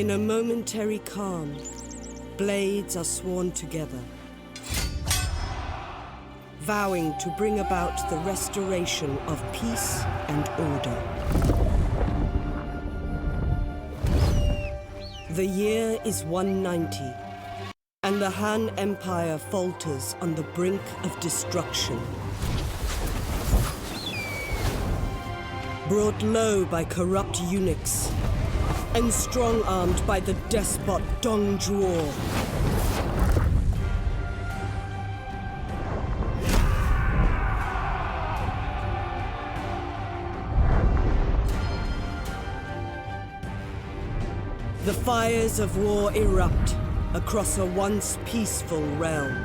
In a momentary calm, blades are sworn together, vowing to bring about the restoration of peace and order. The year is 190, and the Han Empire falters on the brink of destruction. Brought low by corrupt eunuchs, and strong-armed by the despot Dong Zhuo. The fires of war erupt across a once peaceful realm.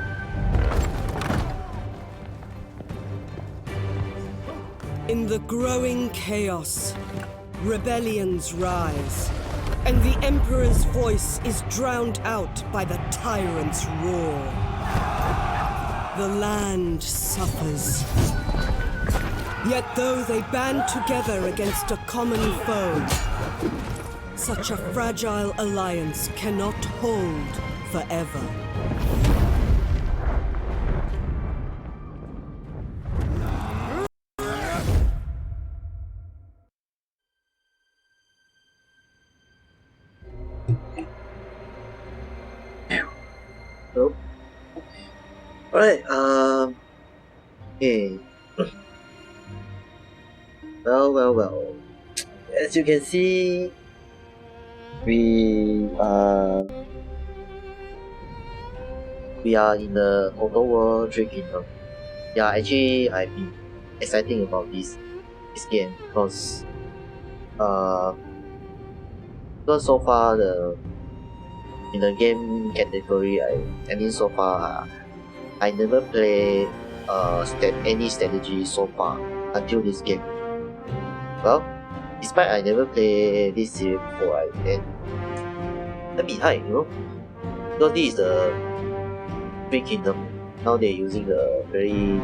In the growing chaos, rebellions rise, and the Emperor's voice is drowned out by the tyrant's roar. The land suffers. Yet though they band together against a common foe, such a fragile alliance cannot hold forever. Hello? Alright, okay. Well. As you can see, we are in the Total War Three Kingdom. Yeah, actually I've been exciting about this game because so far in the game category so far I never play any strategy so far until this game. Well, despite I never play this series before, then a bit high, because this is the Three Kingdom. Now they're using the very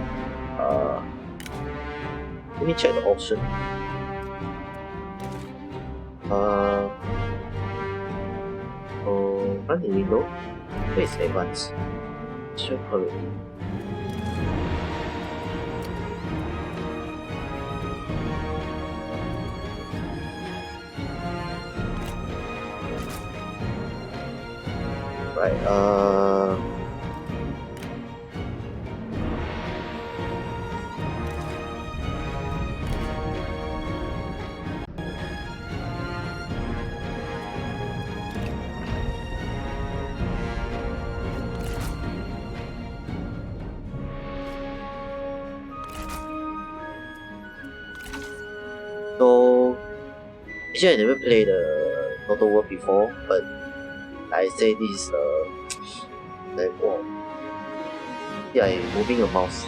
let me check the option. Run in window. Where is advanced? Show quality. Right, so actually I never played the Total War before, but I say this is like wow. Yeah, I'm moving a mouse.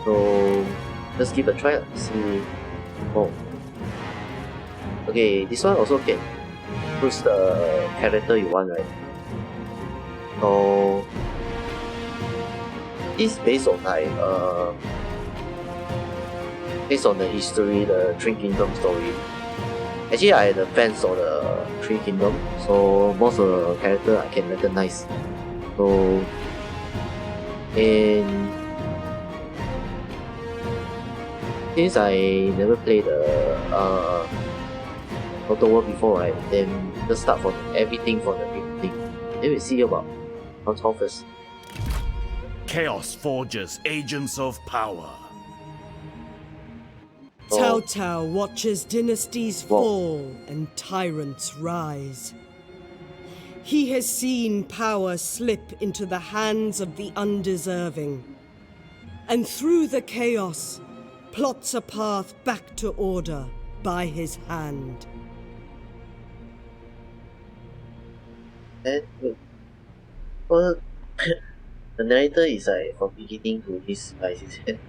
So let's give a try. See. Oh. Okay, this one also can choose the character you want, right? So it's based on based on the history, the Three Kingdom story. Actually, I am a fan of the Three Kingdom, so most of the character I can recognize. So, and since I never played the Total War before, right? Then just start from everything from the beginning. Then we see about how first. Chaos forges agents of power. Cao Cao watches dynasties fall and tyrants rise. He has seen power slip into the hands of the undeserving, and through the chaos, plots a path back to order by his hand. And well, the narrator is like from beginning to this by his head.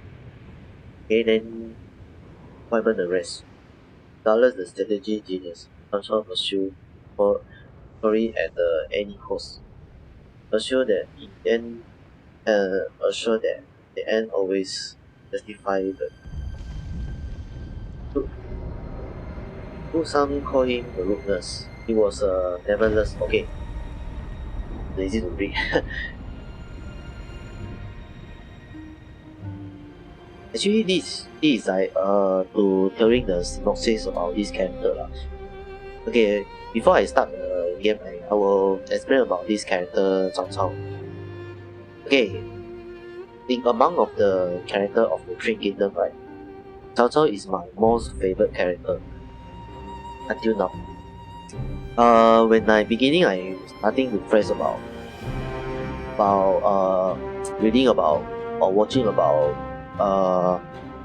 Okay, then what about the rest? Douglas the strategy genius, control pursue for story at any cost. Assure that assure that the end always justify the truth. Some call him the ruthless. He was nevertheless okay. Easy to read. Actually, this is like to telling the synopsis about this character lah. Okay, before I start the game, I will explain about this character Cao Cao. Okay, in among of the character of the Three Kingdom, right, Cao Cao is my most favorite character until now. When I beginning, I starting to press about reading about or watching about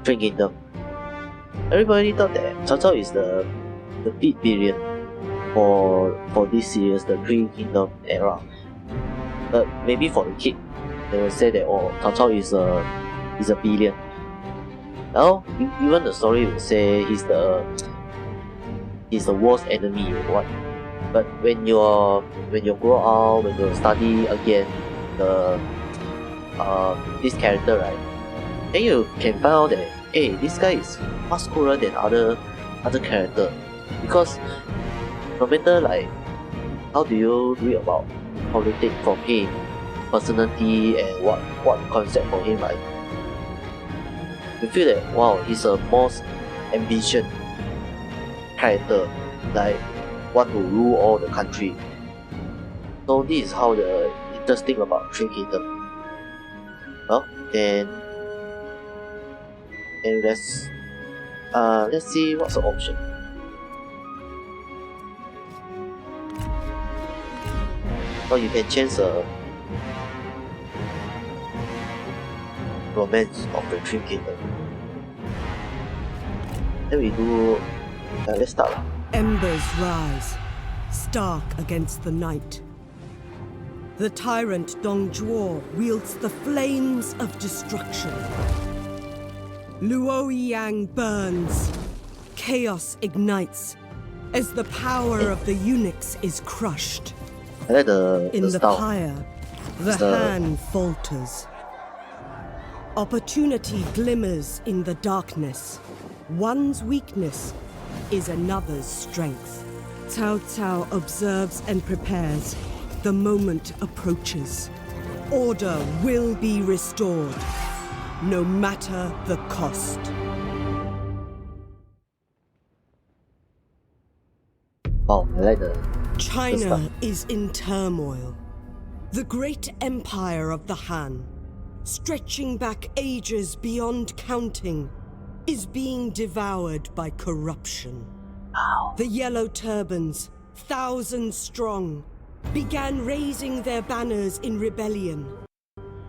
Three Kingdom. Everybody thought that Cao Cao is the big villain for this series, the Three Kingdom era. But maybe for the kid, they will say that Cao Cao is a villain. Now even the story will say he's the worst enemy or what. But when you grow out, when you study again this character, right, then you can find out that hey, this guy is much cooler than other character, because no matter like how do you read about politics from him, personality and what concept for him, right, you feel that wow, he's a most ambitious character, like want to rule all the country. So this is how the interesting about Three Kingdom. Well, then let's see what's the option. So you can change the romance of the Three Kingdom. Then we do. Let's start. Embers rise, stark against the night. The tyrant Dong Zhuo wields the flames of destruction. Luo Yang burns. Chaos ignites as the power of the eunuchs is crushed. I like In the style. pyre, the hand falters. Opportunity glimmers in the darkness. One's weakness is another's strength. Cao Cao observes and prepares. The moment approaches. Order will be restored, no matter the cost. Wow, I like the China is in turmoil. The great empire of the Han, stretching back ages beyond counting, is being devoured by corruption. Wow. The Yellow Turbans, thousands strong, began raising their banners in rebellion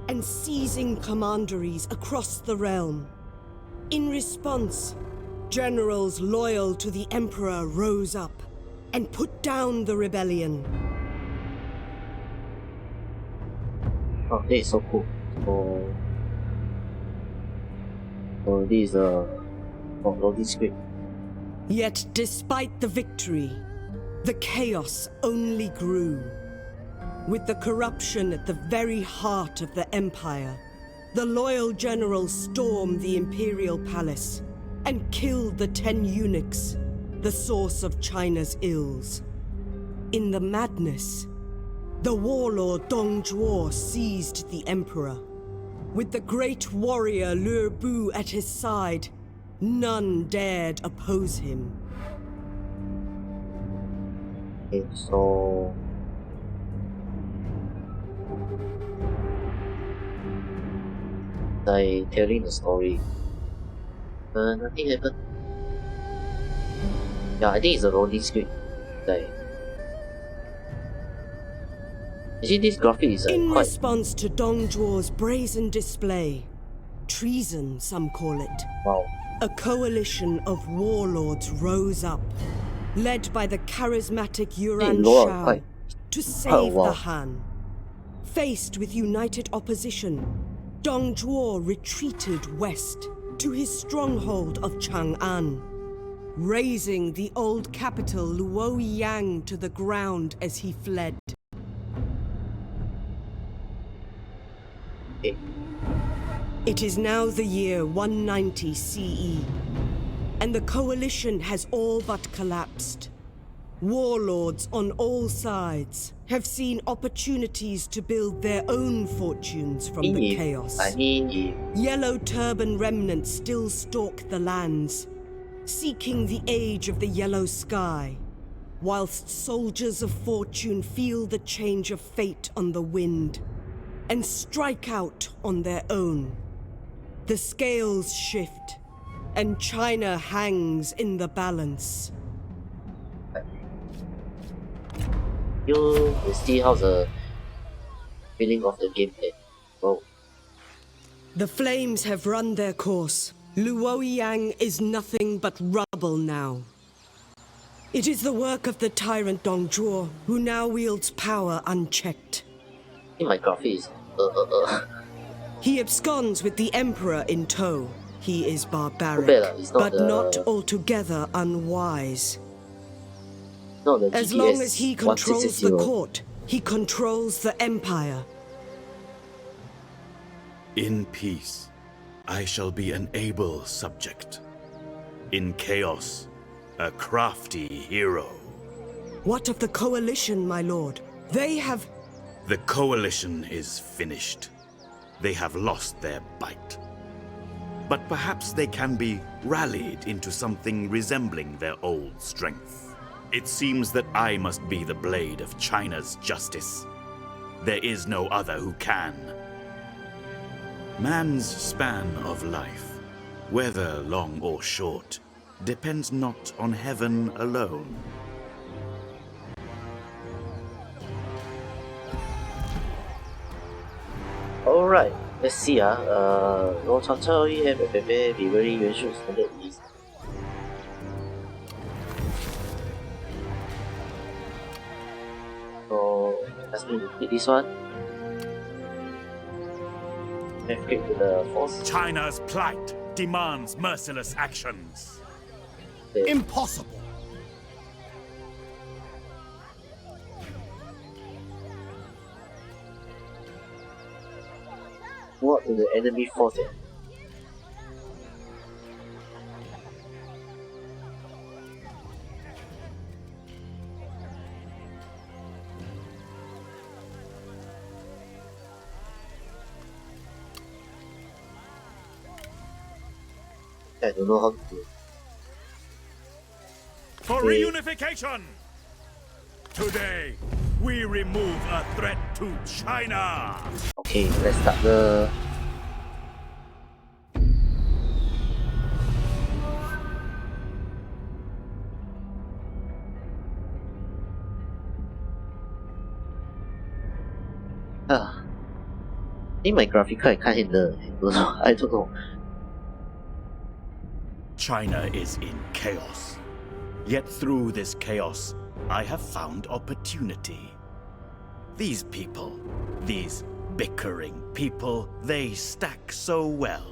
and seizing commanderies across the realm. In response, generals loyal to the Emperor rose up and put down the rebellion. Oh, this is so cool. So this is loading screen. Yet despite the victory, the chaos only grew. With the corruption at the very heart of the empire, the loyal generals stormed the imperial palace and killed the 10 eunuchs, the source of China's ills. In the madness, the warlord Dong Zhuo seized the emperor. With the great warrior Lü Bu at his side, none dared oppose him. Okay, so by telling the story, nothing happened. Yeah, I think it's a loading screen. Like, actually, this graphic is In quite. response to Dong Zhuo's brazen display, treason some call it, Wow. a coalition of warlords rose up, led by the charismatic Yuan Lord, Shao, quite- to save wow. the Han. Faced with united opposition, Dong Zhuo retreated west to his stronghold of Chang'an, razing the old capital Luoyang to the ground as he fled. Okay. It is now the year 190 CE. and the coalition has all but collapsed. Warlords on all sides have seen opportunities to build their own fortunes from the chaos. Yellow turban remnants still stalk the lands, seeking the age of the yellow sky, whilst soldiers of fortune feel the change of fate on the wind and strike out on their own. The scales shift, and China hangs in the balance. You see how's the feeling of the gameplay. Whoa. The flames have run their course. Luoyang is nothing but rubble now. It is the work of the tyrant Dongzhuo, who now wields power unchecked. In my graphics, He absconds with the Emperor in tow. He is barbaric, it's not but not altogether unwise. no, the As GTS long as he controls the 1660. court, he controls the empire. In peace, I shall be an able subject. In chaos, a crafty hero. What of the coalition, my lord? They have... The coalition is finished. They have lost their bite. But perhaps they can be rallied into something resembling their old strength. It seems that I must be the blade of China's justice. There is no other who can. Man's span of life, whether long or short, depends not on heaven alone. Alright, let's see. Lord Chanchao, you have a baby, very usual standard list. So, let's repeat this one. Let's click to the force. China's plight demands merciless actions. Okay. Impossible! What to the enemy force? I don't know how to do. For Okay. reunification! Today, we remove a threat to China! Okay, let's start the. In my graphic card, I can't handle. I don't know. China is in chaos. Yet through this chaos, I have found opportunity. These people, these bickering people, they stack so well.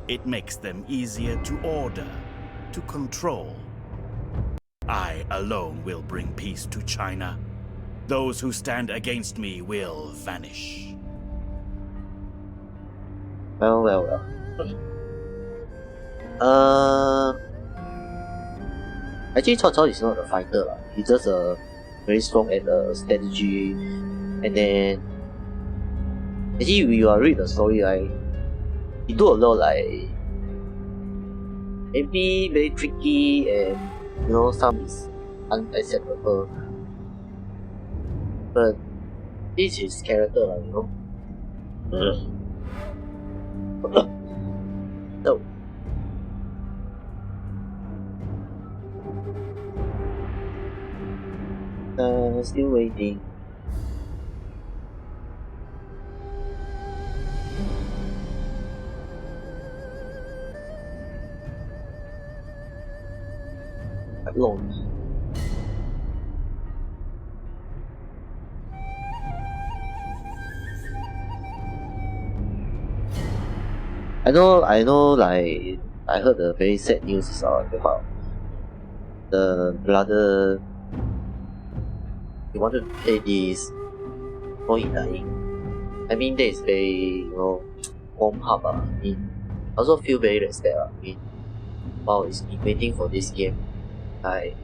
It makes them easier to order, to control. I alone will bring peace to China. Those who stand against me will vanish. Well. Actually, Cao Cao is not a fighter. He's just very strong at strategy. And then, actually, if you read the story, right, he do a lot like maybe very tricky and some is unacceptable. But this is his character, So. Still waiting. Quite long. I know, like, I heard the very sad news is about the brother. He wanted to play this before he dying. I mean, that is very, warm heart. I also feel very respect. wow, it's been waiting for this game. Like,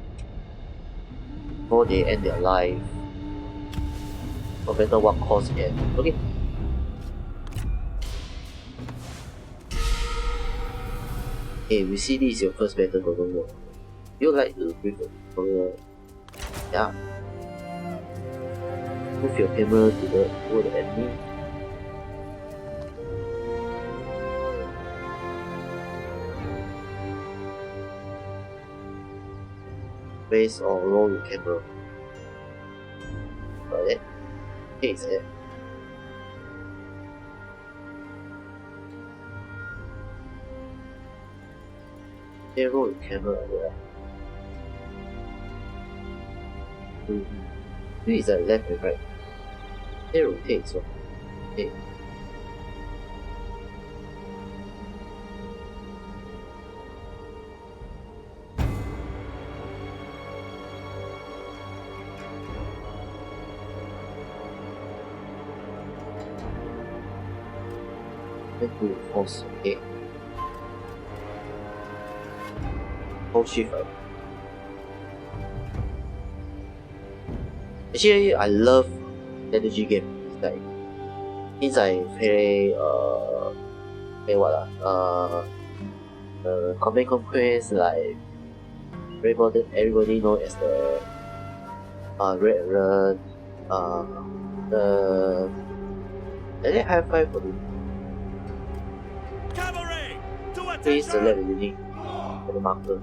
before they end their life, no matter what cost it. Okay. Hey, we see this is your first battle for the world. You like to brief the tutorial? Yeah. Move your camera to the enemy. Raise or roll your camera. Like that. Okay, it's there. Okay, roll your camera like that. Maybe it's like left and right. It rotates, so. Okay. Let me force, okay. Hold shift right. Actually, I love strategy game. It's like since I play Command Conquest, like everybody know as the Red Alert, let me high five for the Cavalry! To please select attention! the unit for the marker.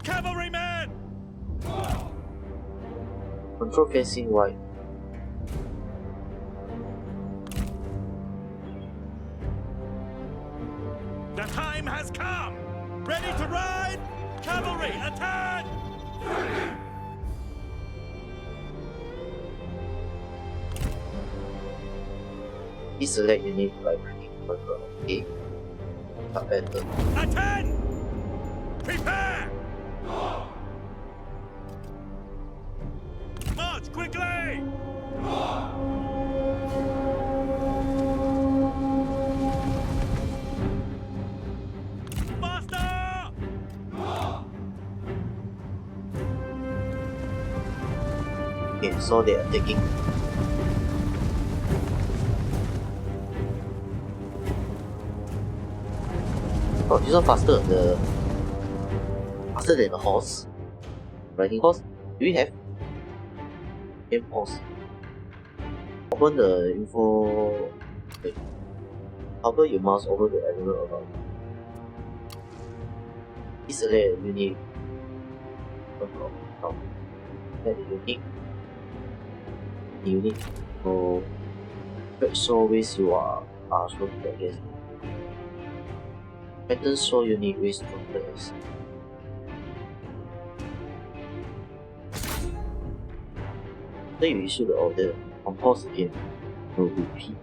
Cavalrymen! Control facing right. The time has come! Ready to ride? Cavalry, attack! Please select unit by clicking control A. Start battle. Attend! Prepare! March quickly! Faster! Okay, so they are taking. Oh, this one faster than the horse. Riding horse. Do we have? Game horse. Open the info. Okay. Hover your mouse over the animal about. Please select a unit. Now, add the unit. So, show ways you are shown to the guest. Pattern show unit ways to players. After you issue the order, compose again. No repeat.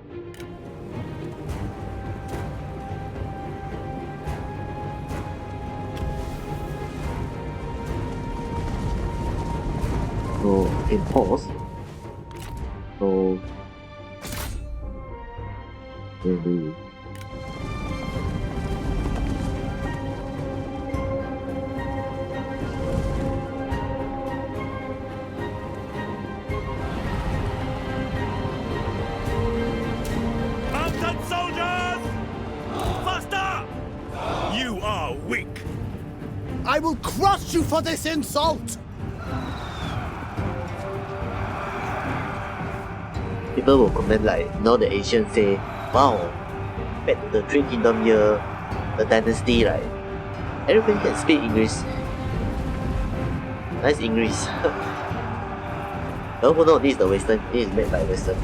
So impose. So maybe Mounted soldiers! Faster! You are weak! I will crush you for this insult! people will comment like, the Asians say, wow, back to the Three Kingdom year, the dynasty, right? Everybody can speak English. Nice English. Oh no, this is the Western. This is made by Western.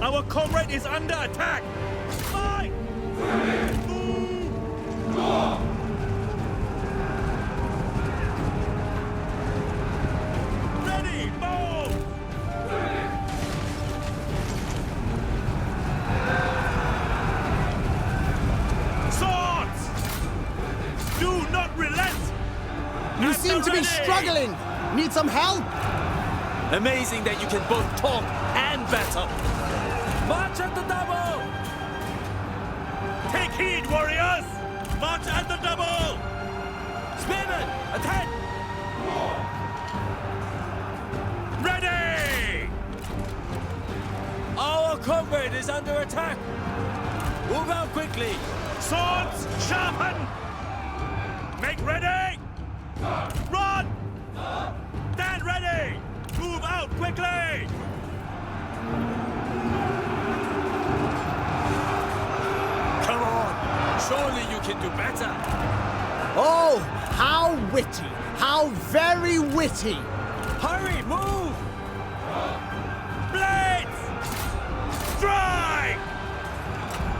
Our comrade is under attack! Fight! Ready, move! Swords! Do not relent! You At seem the to be ready! struggling! Need some help? Amazing that you can both talk and battle. Right, warriors! March at the double! Spearmen, attack! Ready! Our comrade is under attack! Move out quickly! Swords sharpen! Make ready! Run! Stand ready! Move out quickly! Come on! Surely you can do better! Oh, how witty! How very witty! Hurry, move! Blades! Strike!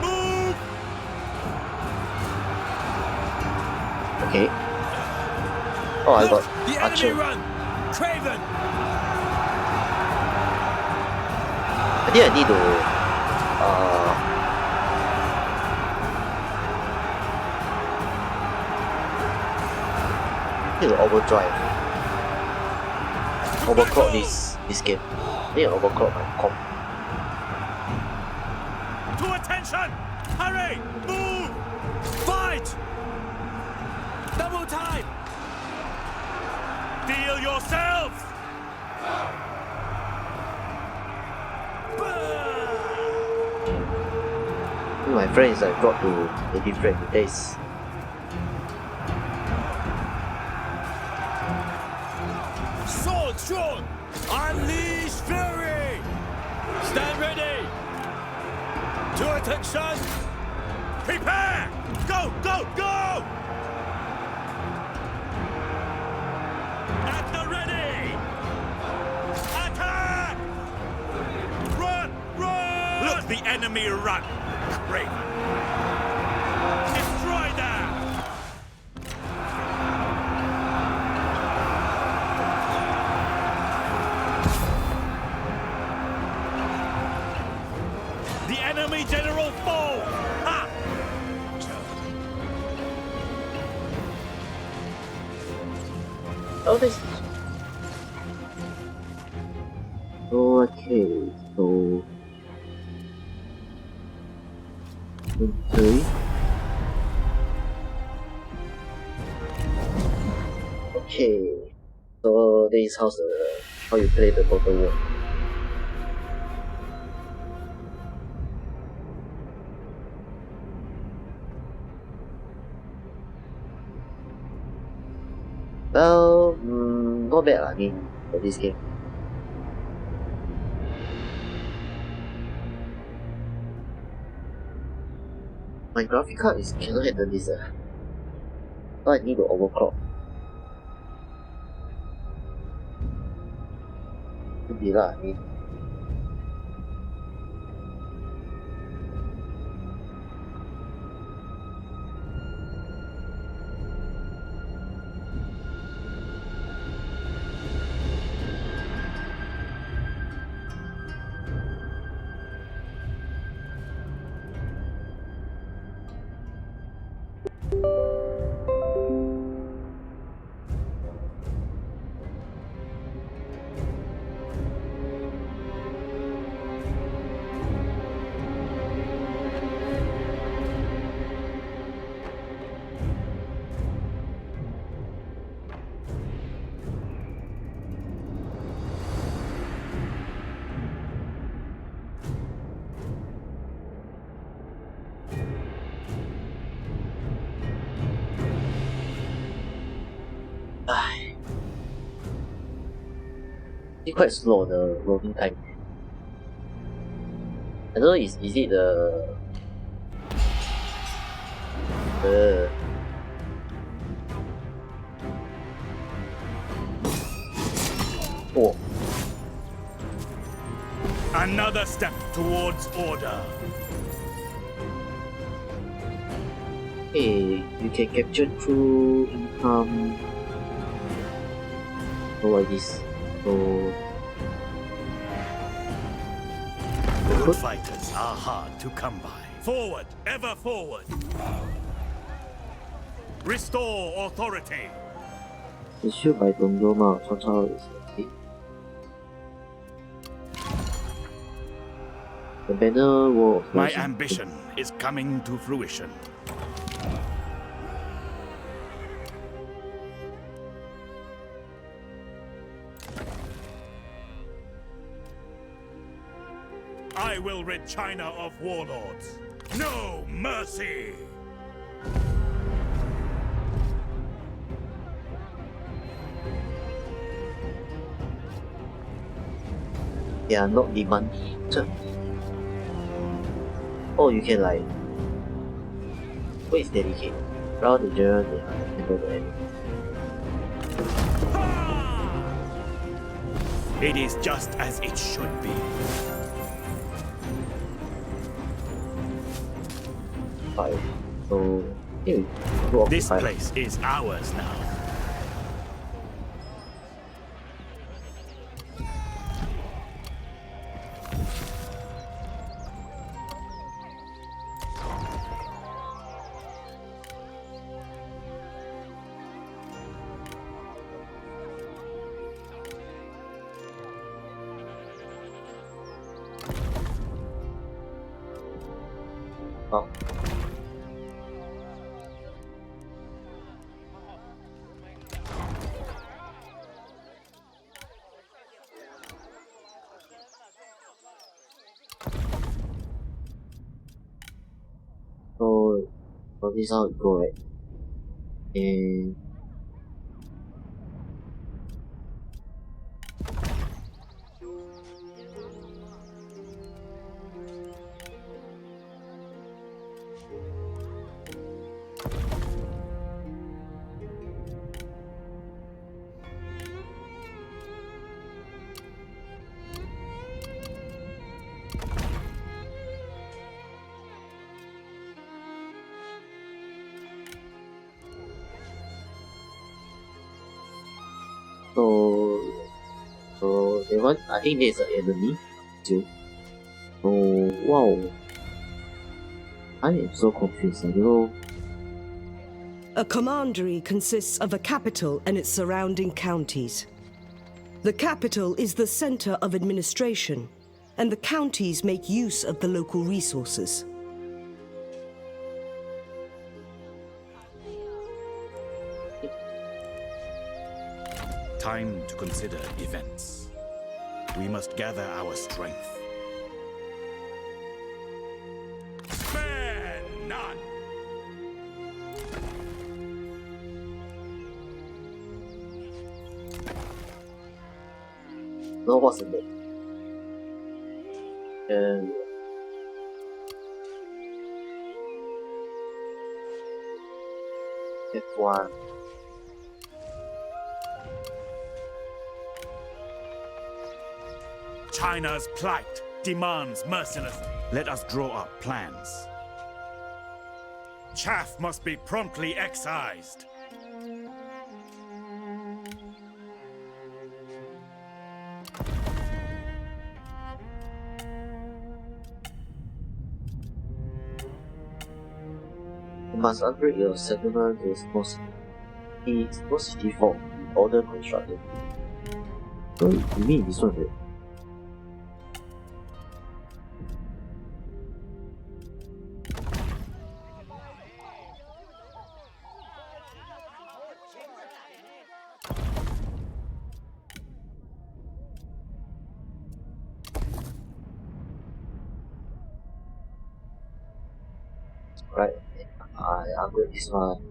Move! Okay. Oh, I Look, got the archer. enemy run! Craven! I think I need to overdrive. Overclock this game. I need to overclock my comp. To attention! Hurry! Move! Fight! Double time! Deal yourselves! My friend is like brought to a different place. Sword drawn! Unleash fury! Stand ready! To attention! Prepare! Go, go, go! At the ready! Attack! Run, run! Look the enemy run! Craven! Destroy them! The enemy general fall! Ha! Oh, this. Okay, so. Okay. Okay. So this is how you play the Total War. Well, not bad, I mean, for this game. My graphic card cannot handle this. So I need to overclock. Could be lah, I mean. It's quite slow, the loading time. I don't know, is it the oh, Another step towards order. hey, you can capture through income. So like this. So Good fighters are hard to come by. Forward, ever forward. Restore authority. issued by Dongdoma, Cao is okay. The banner war of My Persia. ambition is coming to fruition. I will rid China of warlords. No mercy! They are not demanding. Oh, you can like. What is dedicate? Round the general, they handle the enemy. It is just as it should be. 5. So, yeah, go off This 5. place is ours now. Oh. So this is how it go, right? And so they want. I think there's an enemy too. So wow, I am so confused. I don't know. A commandery consists of a capital and its surrounding counties. The capital is the center of administration, and the counties make use of the local resources. Time to consider events. We must gather our strength. Spare none! No, what's in it? And F1. China's plight demands merciless. Let us draw up plans. Chaff must be promptly excised. You must upgrade your settlement to small city form in order constructed. So you mean this one, right? Right, I upgrade this one.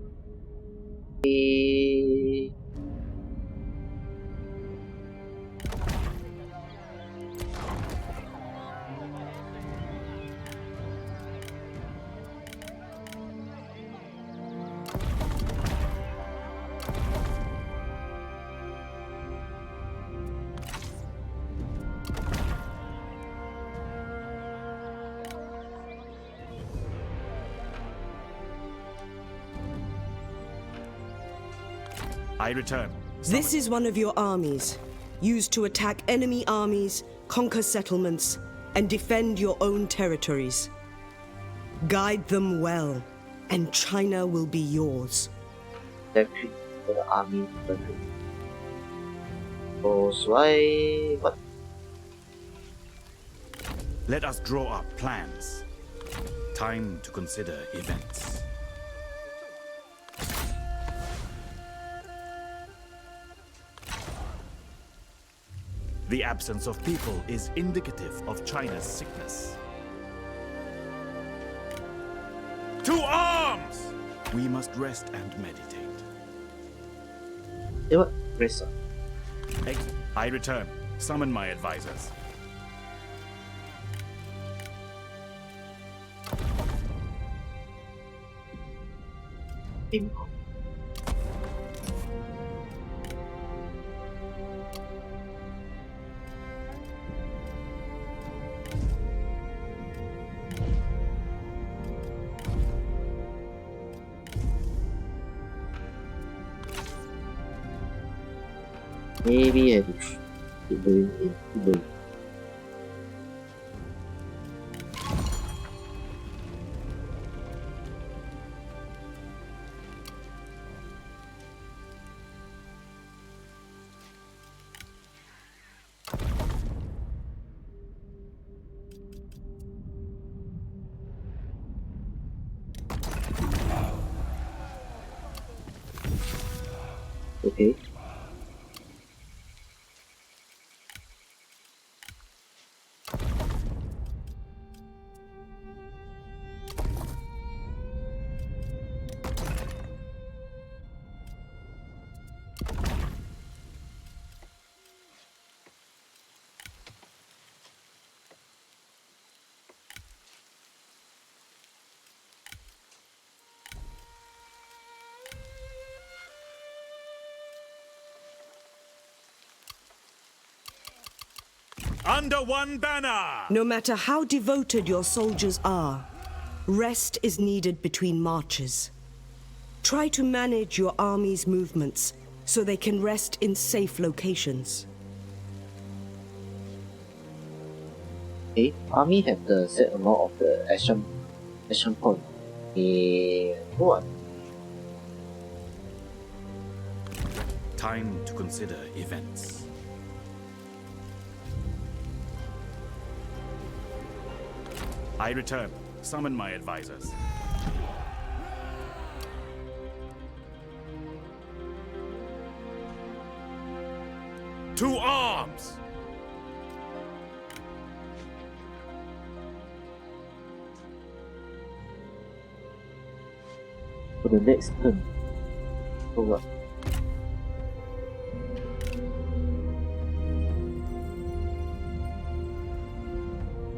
I return. This is one of your armies, used to attack enemy armies, conquer settlements, and defend your own territories. Guide them well, and China will be yours. Electric for the army. So should I what? Let us draw up plans. Time to consider events. The absence of people is indicative of China's sickness. To arms! We must rest and meditate. What? Rest. I return. Summon my advisors. Maybe I should keep doing it. Keep doing. Okay. Under one banner! No matter how devoted your soldiers are, rest is needed between marches. Try to manage your army's movements so they can rest in safe locations. Okay. Army have the set amount of the action point. What? Time to consider events. I return. Summon my advisors. To arms! For the next turn. Oh what?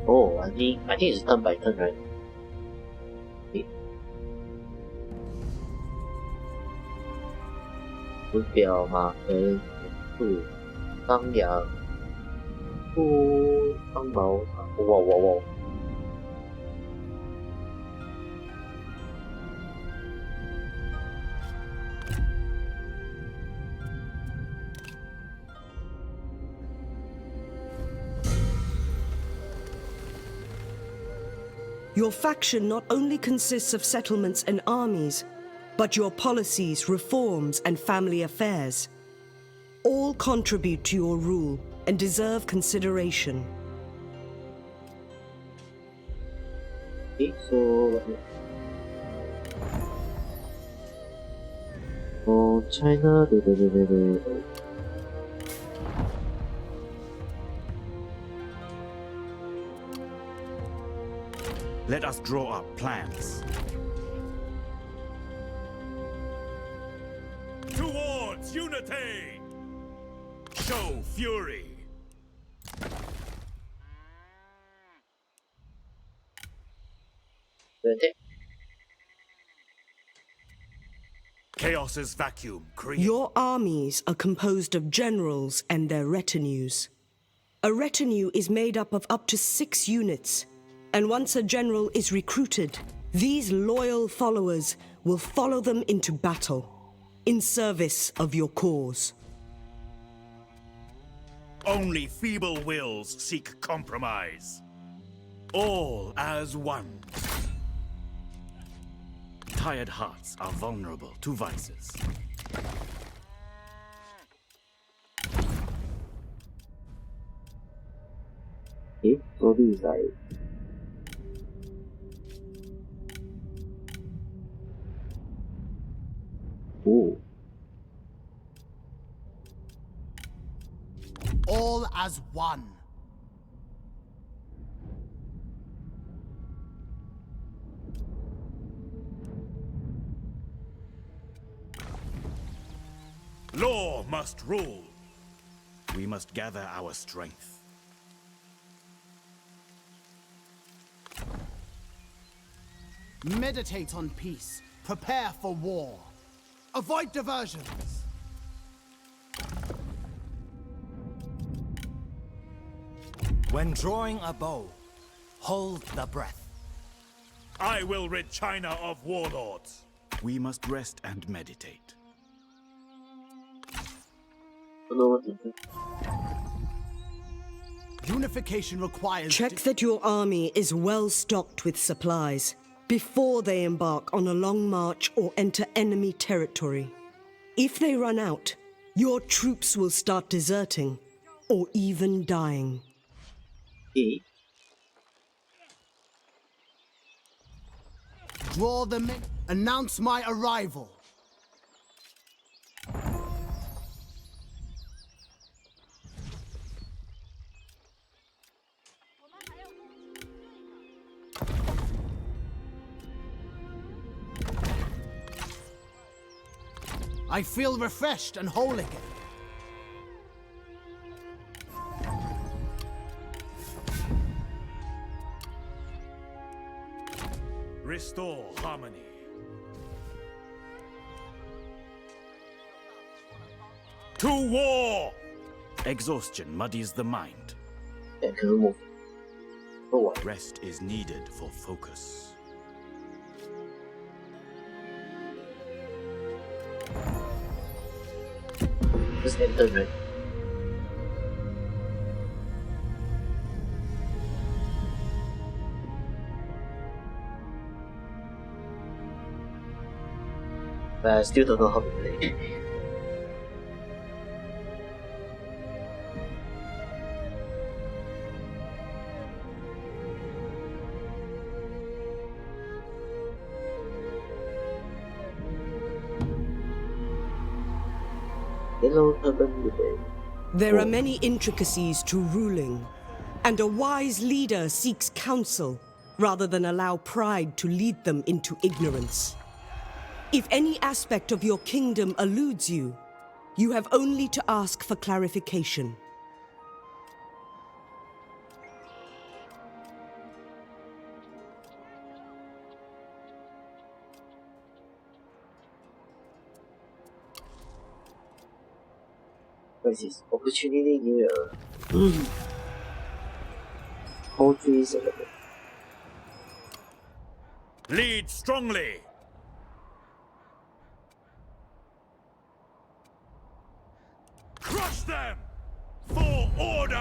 Oh, I think it's turn by turn, right? Okay. 图表马和兔当阳兔当毛哇！Your faction not only consists of settlements and armies, but your policies, reforms, and family affairs. All contribute to your rule and deserve consideration. Okay, so for China, Let us draw up plans. Towards unity! Show fury! Chaos's vacuum creates. Your armies are composed of generals and their retinues. A retinue is made up of up to 6 units, and once a general is recruited, these loyal followers will follow them into battle, in service of your cause. Only feeble wills seek compromise. All as one. Tired hearts are vulnerable to vices. Okay, so these are it. Oh. all as one. Law must rule. We must gather our strength. Meditate on peace. Prepare for war. Avoid diversions. When drawing a bow, hold the breath. I will rid China of warlords. We must rest and meditate. Don't know what to do. Unification requires... Check that your army is well stocked with supplies before they embark on a long march or enter enemy territory. If they run out, your troops will start deserting or even dying. Okay. Draw the men. Announce my arrival. I feel refreshed and whole again. Restore harmony. To war! Exhaustion muddies the mind. Yeah, can we move? For what? Rest is needed for focus. Just enter, right? But I still don't know how to play. Yellow turban with a... There are many intricacies to ruling, and a wise leader seeks counsel rather than allow pride to lead them into ignorance. If any aspect of your kingdom eludes you, you have only to ask for clarification. What is this? Opportunity given. Poetry is available. Lead strongly. Crush them! For order!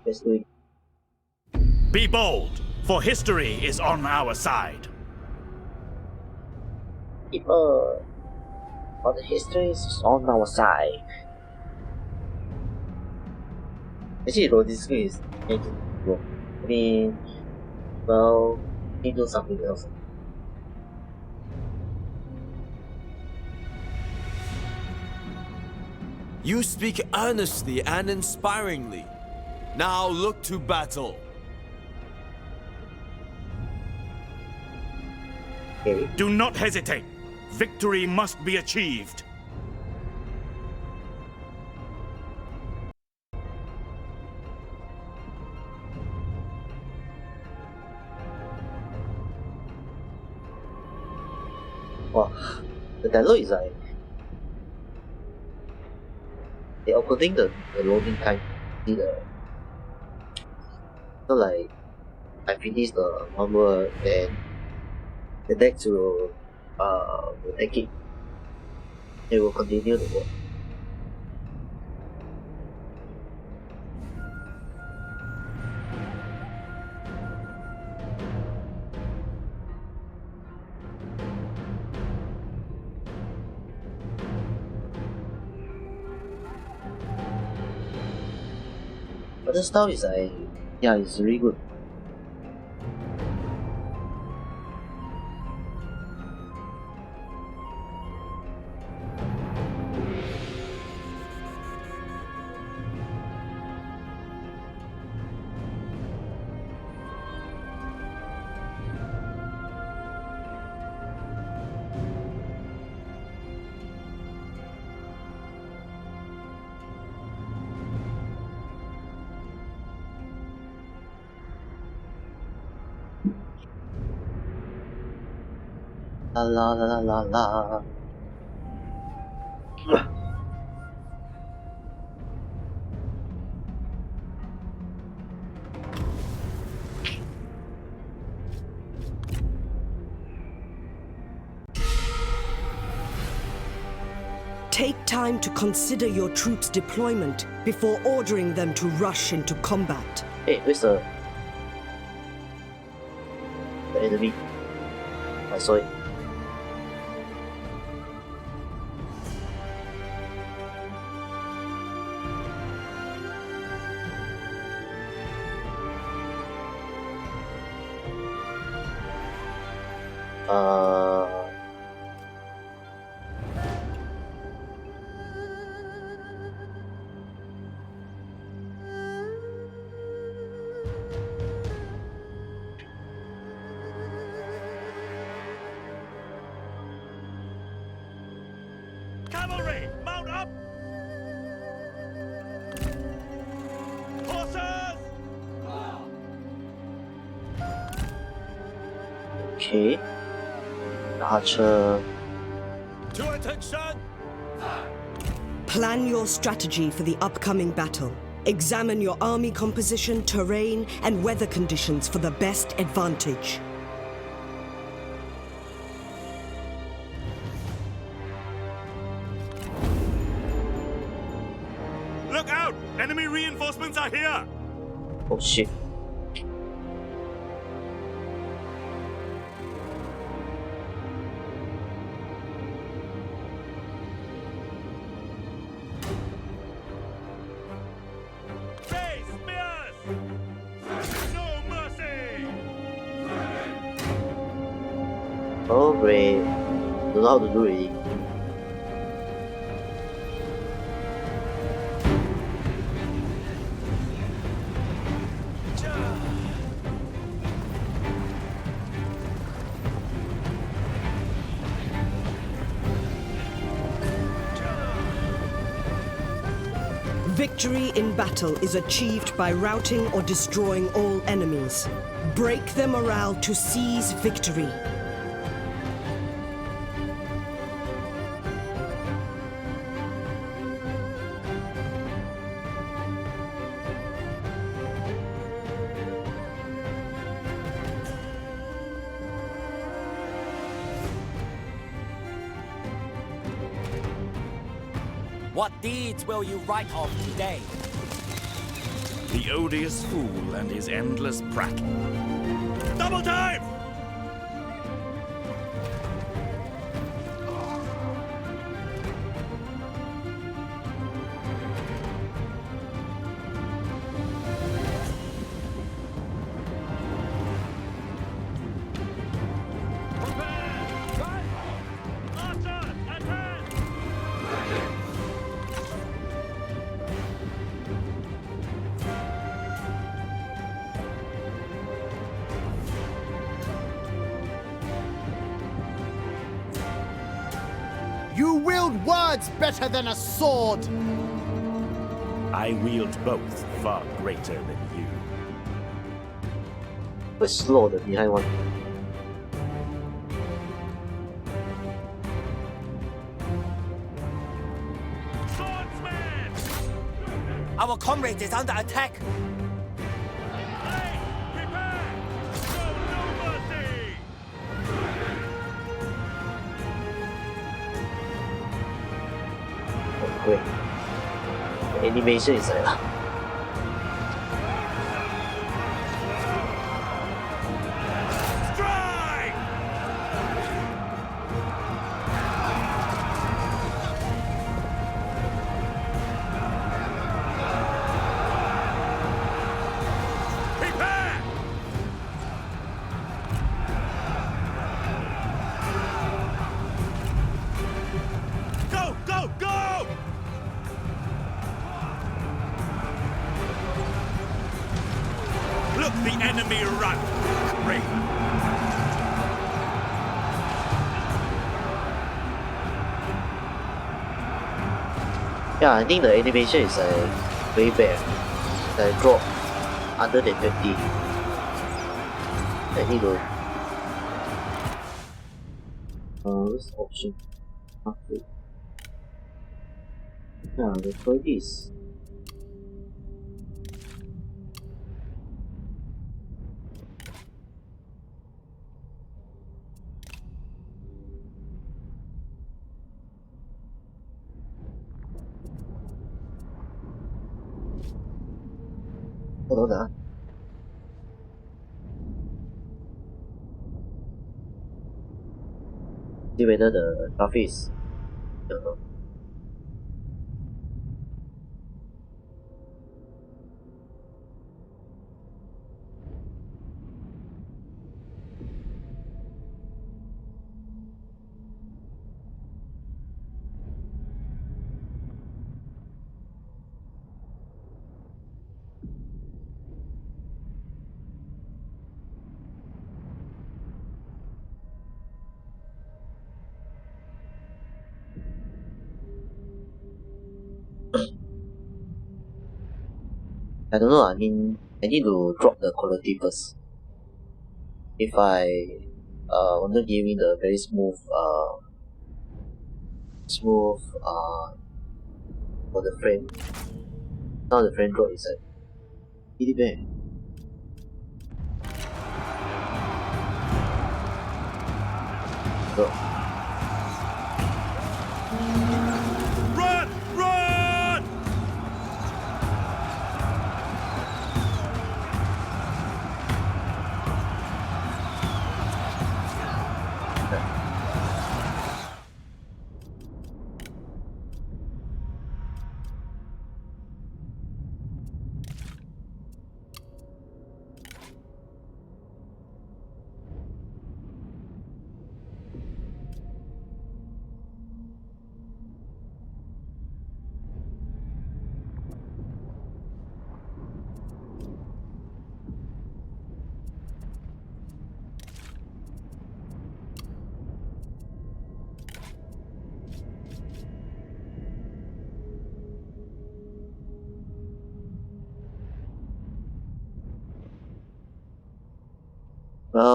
Let's do it. Be bold, for history is on our side. People, all the history is on our side. Actually, though, this game is making work. I mean, well, we do something else. You speak earnestly and inspiringly. Now look to battle. Okay. Do not hesitate. Victory must be achieved. Wow, the dialogue is like they are putting the loading time. See the so like I finish the one word, then the next will take it. It will continue the work. But the style is like, yeah, it's really good. La la la la la. Take time to consider your troops' deployment before ordering them to rush into combat. Hey, where's the enemy? I saw it. Cavalry, mount up! Horses! Okay. The archer. To attention! Plan your strategy for the upcoming battle. Examine your army composition, terrain, and weather conditions for the best advantage. Look out! Enemy reinforcements are here! Oh shit. Raise spears! No mercy! Oh great. Don't know how to do it. Victory in battle is achieved by routing or destroying all enemies. Break their morale to seize victory. What deeds will you write of today? The odious fool and his endless prattle. Double time! You wield words better than a sword! I wield both far greater than you. Quite slow, the behind one. Swordsman! Our comrade is under attack! Hey, prepare! Show no mercy! Oh great. The animation is like Strike! Prepare! Go, go, go! Look the enemy run! Great! yeah, I think the animation is way bad. Like drop under than 50. I need to What's the option? Okay. Yeah, the this. Hold on. See whether the graphic is. I don't know, I mean, I need to drop the quality first. If I want to give me the very smooth for the frame. Now the frame drop is like really bad. So, Run! Run!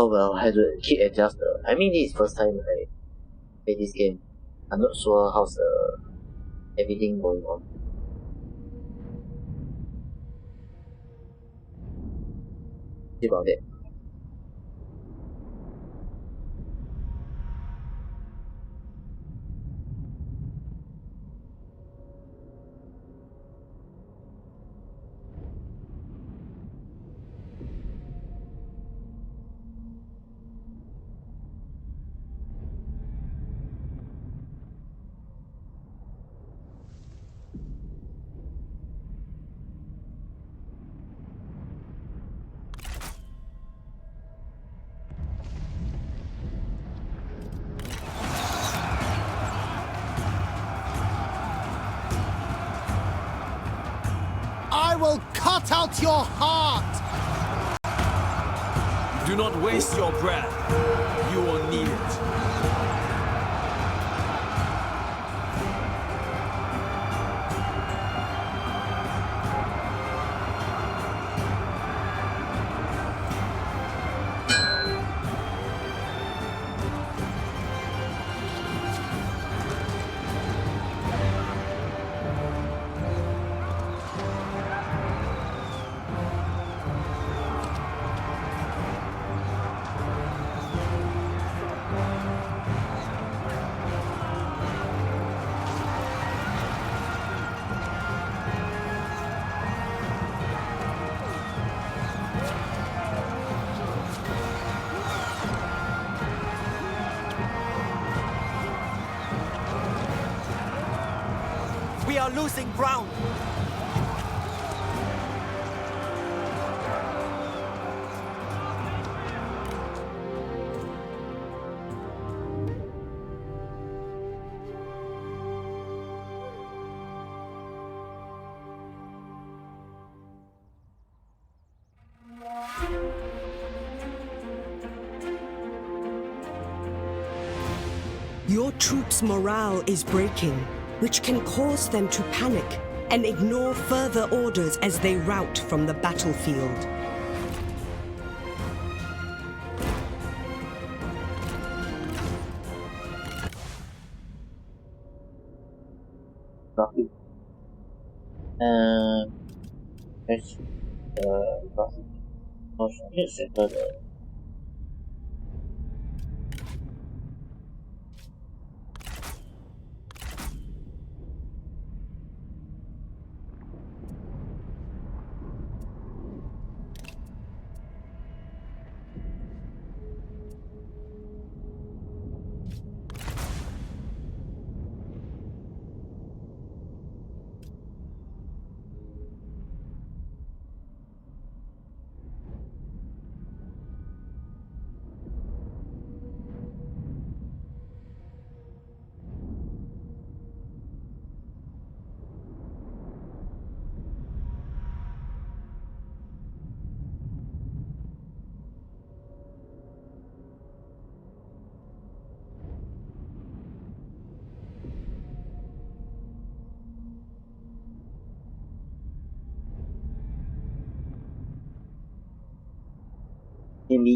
well, I had to keep adjust the. I mean, this is first time I play this game. I'm not sure how's everything going on. See about it. I will cut out your heart! Do not waste your breath. You will need it. We are losing ground. Your troops' morale is breaking, which can cause them to panic and ignore further orders as they rout from the battlefield. graphic. Let's graphic. Let's enter the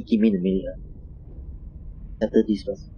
give me the minute. Settle this first.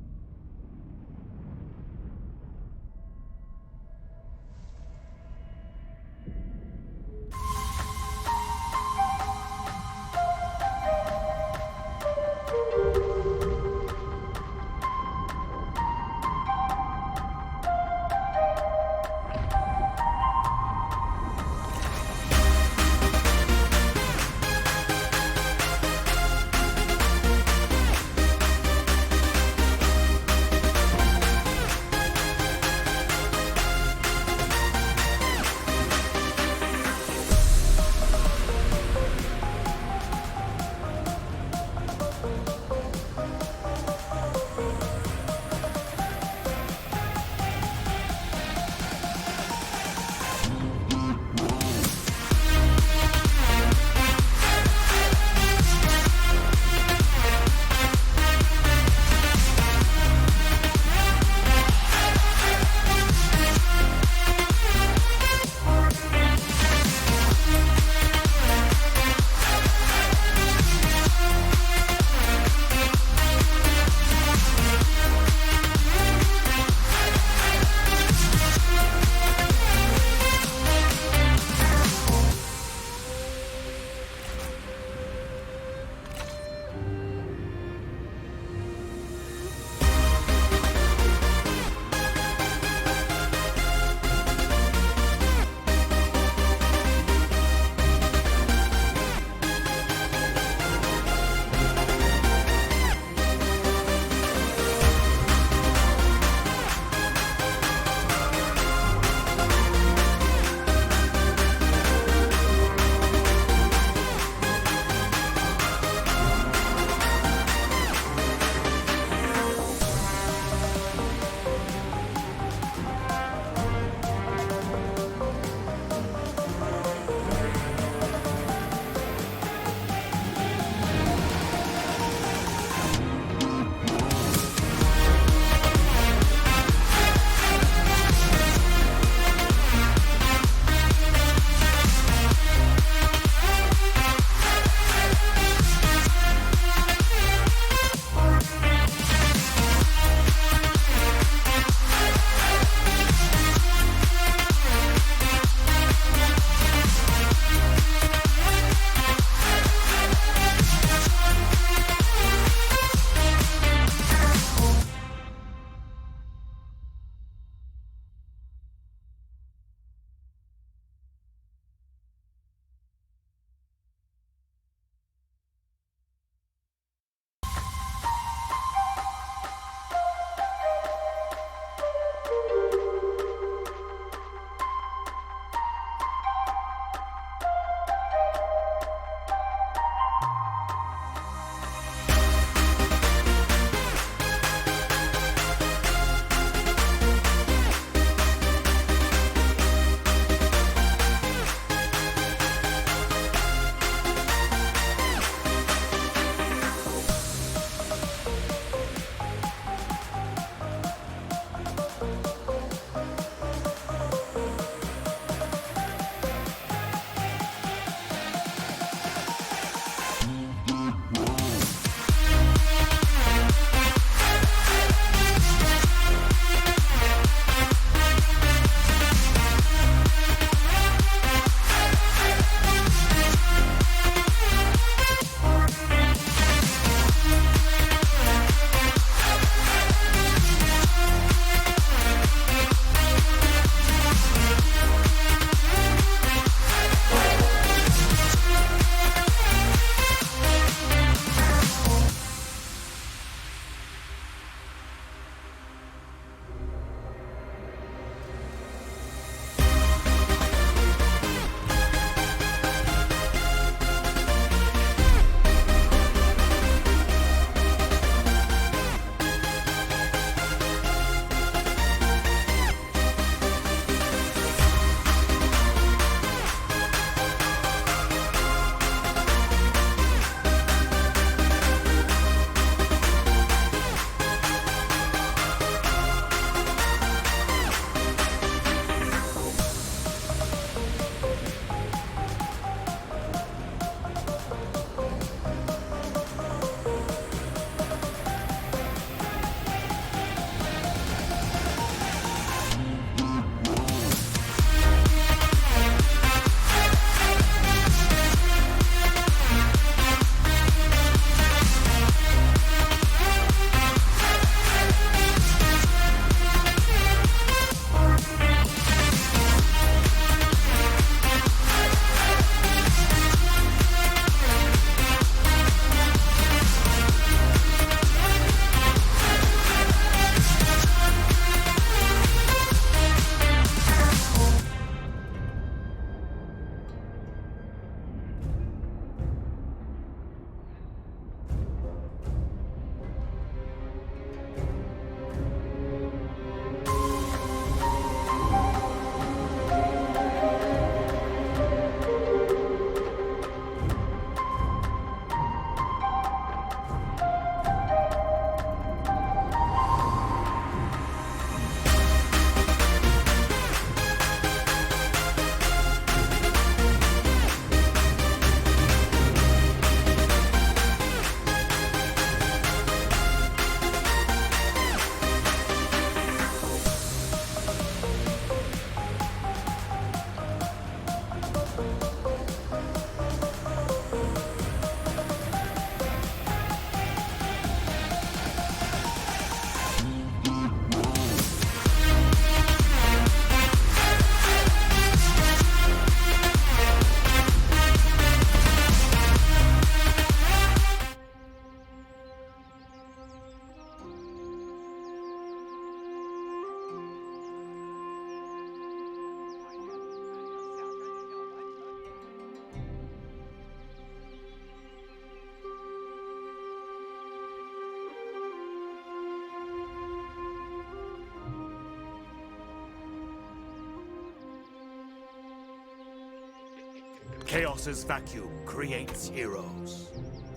Chaos's vacuum creates heroes.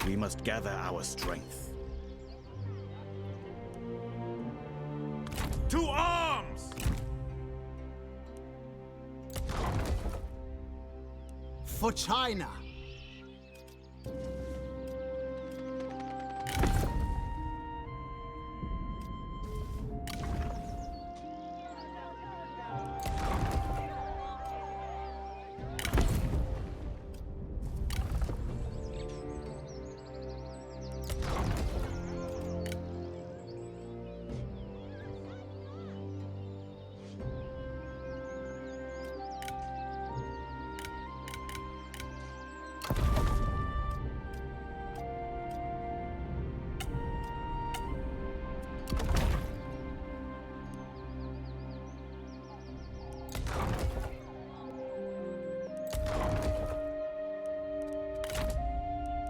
We must gather our strength. To arms! For China.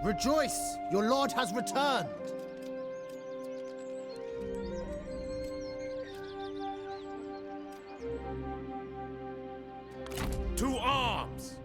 Rejoice! Your lord has returned! To arms!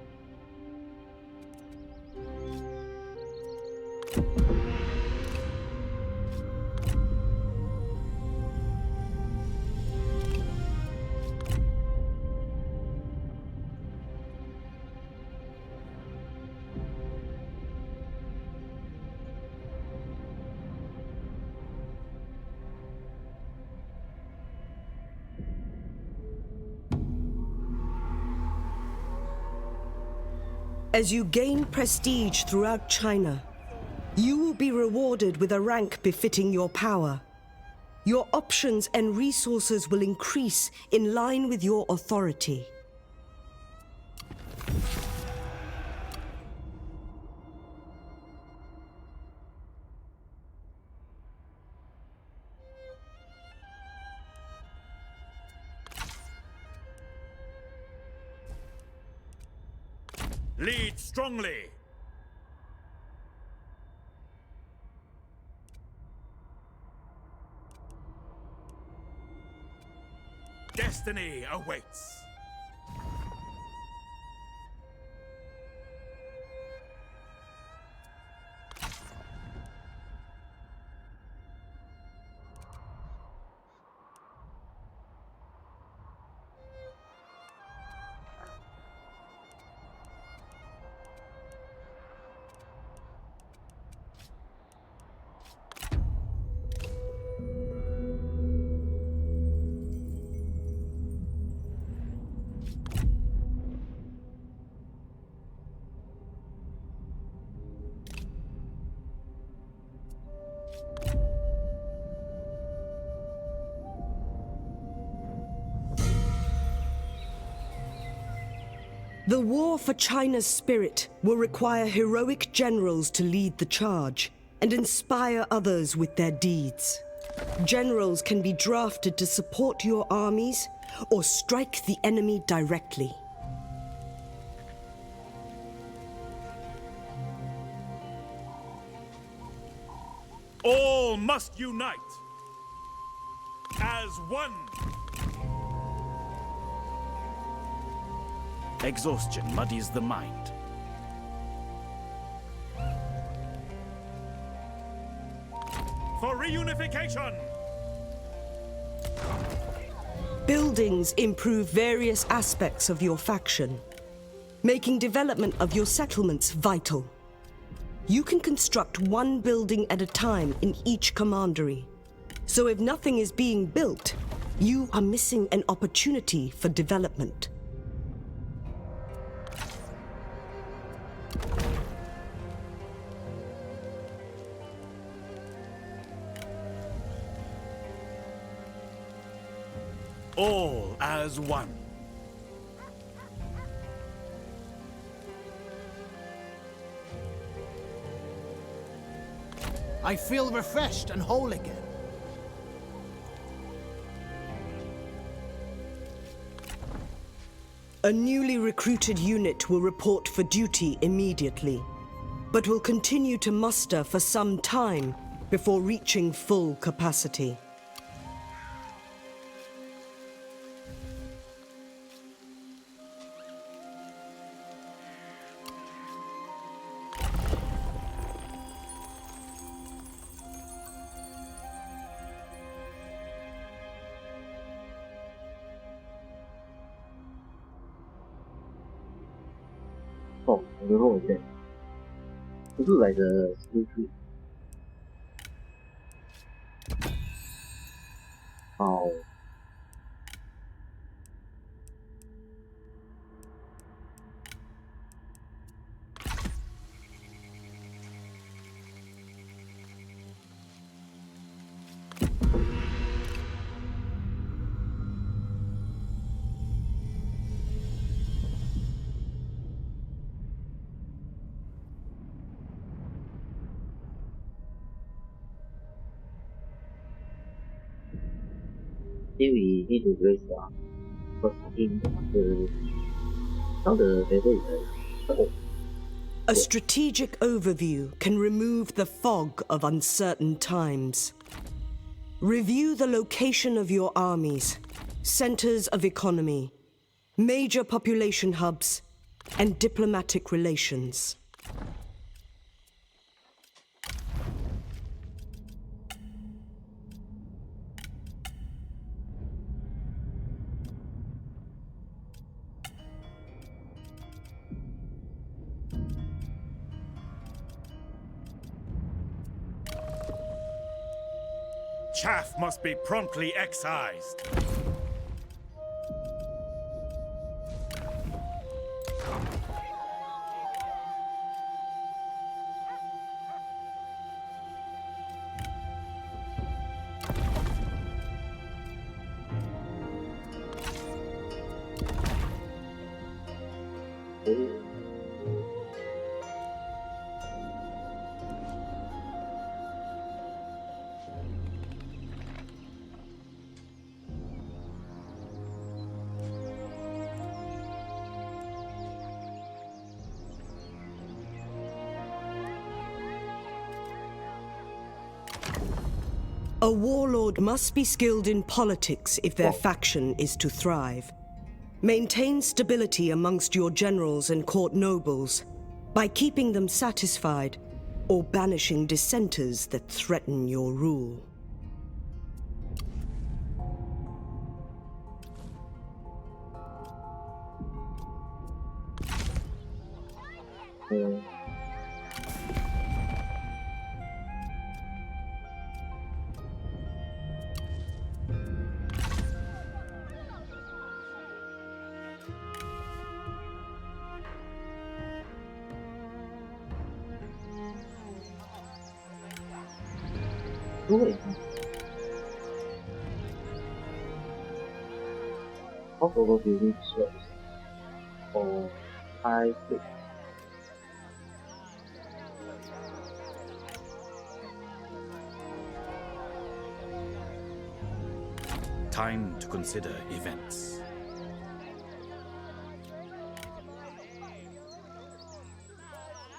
As you gain prestige throughout China, you will be rewarded with a rank befitting your power. Your options and resources will increase in line with your authority. Lead strongly! Destiny awaits! The war for China's spirit will require heroic generals to lead the charge and inspire others with their deeds. Generals can be drafted to support your armies or strike the enemy directly. All must unite as one. Exhaustion muddies the mind. For reunification! Buildings improve various aspects of your faction, making development of your settlements vital. You can construct one building at a time in each commandery. So if nothing is being built, you are missing an opportunity for development. All as one. I feel refreshed and whole again. A newly recruited unit will report for duty immediately, but will continue to muster for some time before reaching full capacity. I don't know what is that. It looks like the skill tree. Oh. I think we need to raise up. Because I think now the level is like, oh, A strategic overview can remove the fog of uncertain times. Review the location of your armies, centers of economy, major population hubs, and diplomatic relations. Chaff must be promptly excised. A warlord must be skilled in politics if their faction is to thrive. Maintain stability amongst your generals and court nobles by keeping them satisfied or banishing dissenters that threaten your rule. Hop over building swaps or high click. Time to consider events.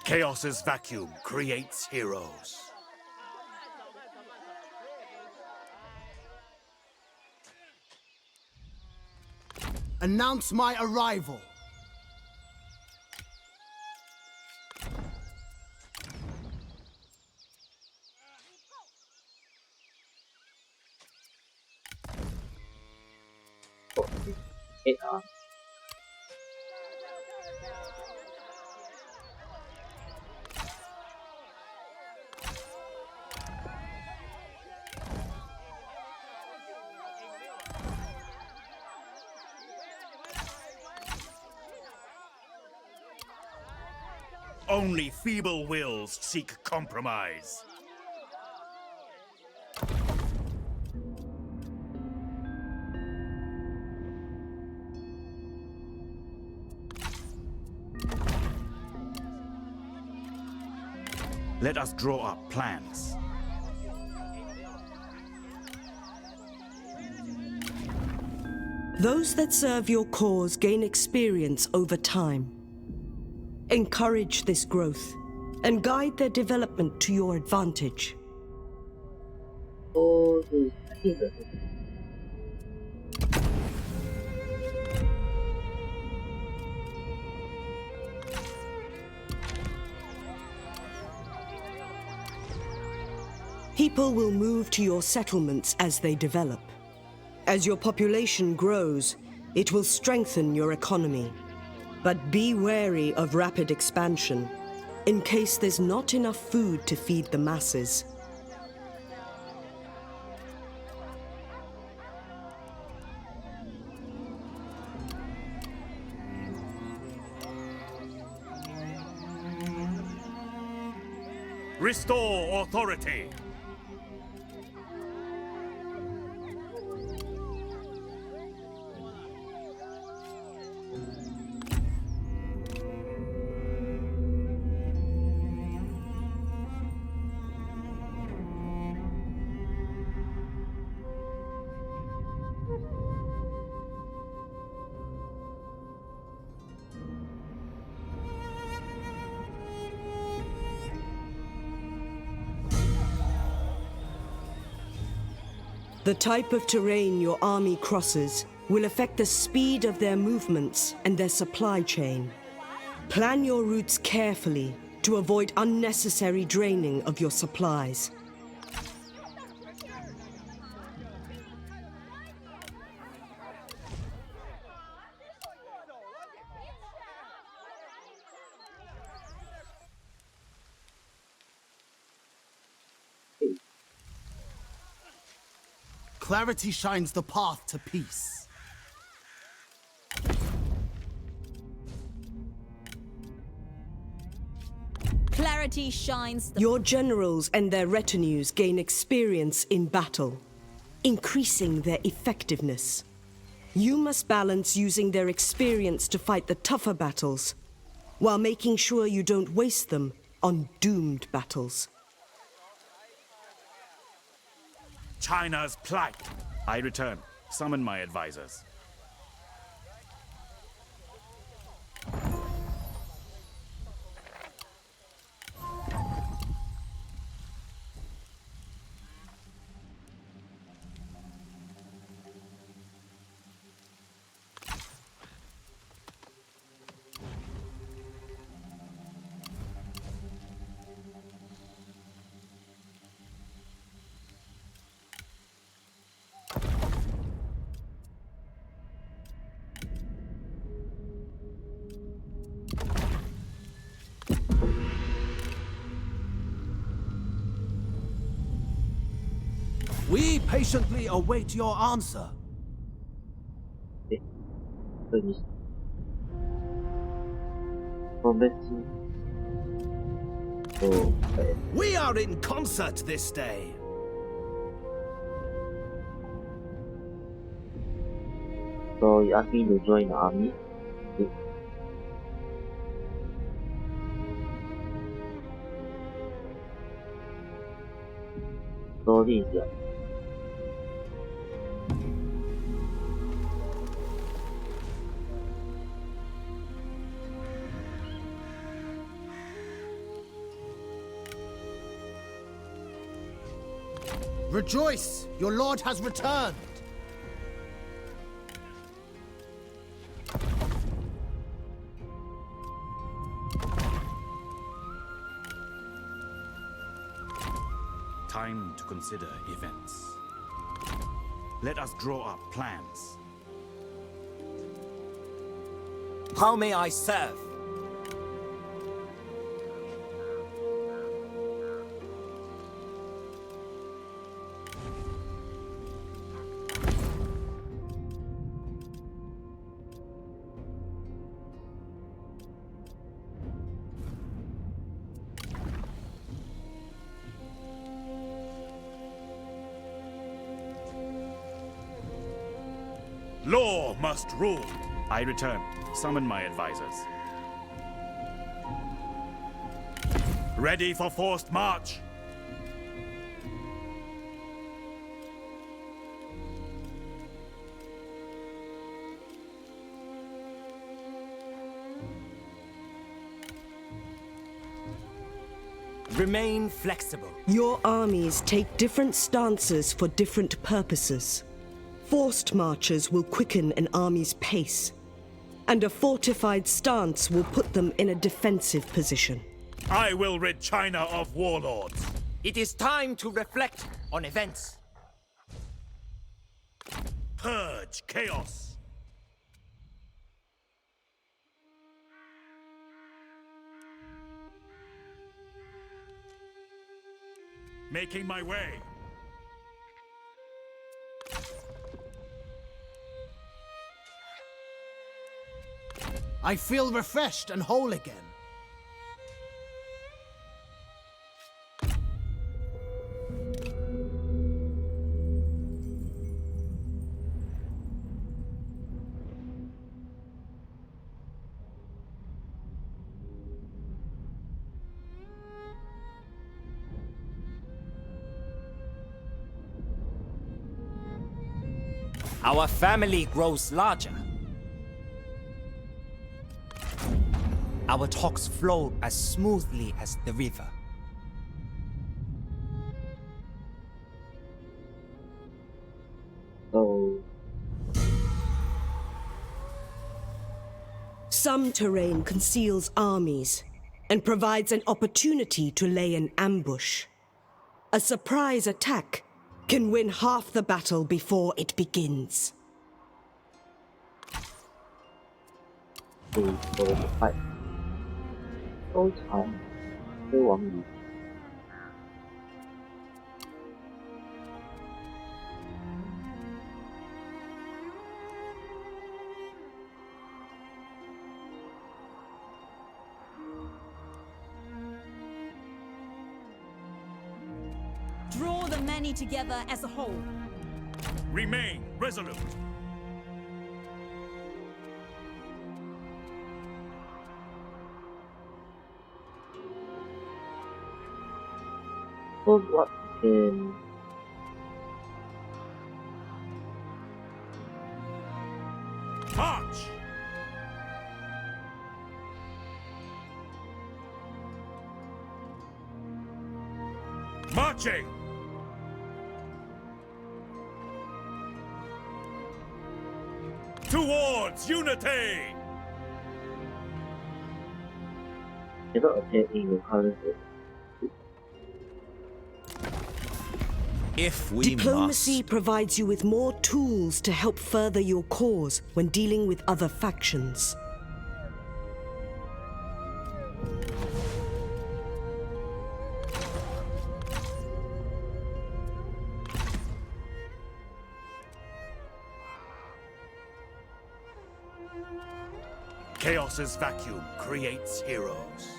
Chaos's vacuum creates heroes. Announce my arrival. It Only feeble wills seek compromise. Let us draw up plans. Those that serve your cause gain experience over time. Encourage this growth and guide their development to your advantage. I think the People will move to your settlements as they develop. As your population grows, it will strengthen your economy. But be wary of rapid expansion, in case there's not enough food to feed the masses. Restore authority! The type of terrain your army crosses will affect the speed of their movements and their supply chain. Plan your routes carefully to avoid unnecessary draining of your supplies. Clarity shines the path to peace. Clarity shines the... Your generals and their retinues gain experience in battle, increasing their effectiveness. You must balance using their experience to fight the tougher battles, while making sure you don't waste them on doomed battles. China's plight. I return. Summon my advisors. We patiently await your answer. We are in concert this day. So you asked me to join the army? So this is Rejoice, your lord has returned. Time to consider events. Let us draw up plans. How may I serve? Law must rule. I return. Summon my advisors. Ready for forced march. Remain flexible. Your armies take different stances for different purposes. Forced marches will quicken an army's pace, and a fortified stance will put them in a defensive position. I will rid China of warlords. It is time to reflect on events. Purge chaos. Making my way. I feel refreshed and whole again. Our family grows larger. Our talks flow as smoothly as the river. So, Some terrain conceals armies and provides an opportunity to lay an ambush. A surprise attack can win half the battle before it begins. to fight. So time. 飞往里。Draw the many together as a whole. Remain resolute. So what can March! Marching! Towards unity! cannot attack in your current state? If we Diplomacy must, provides you with more tools to help further your cause when dealing with other factions. Chaos's vacuum creates heroes.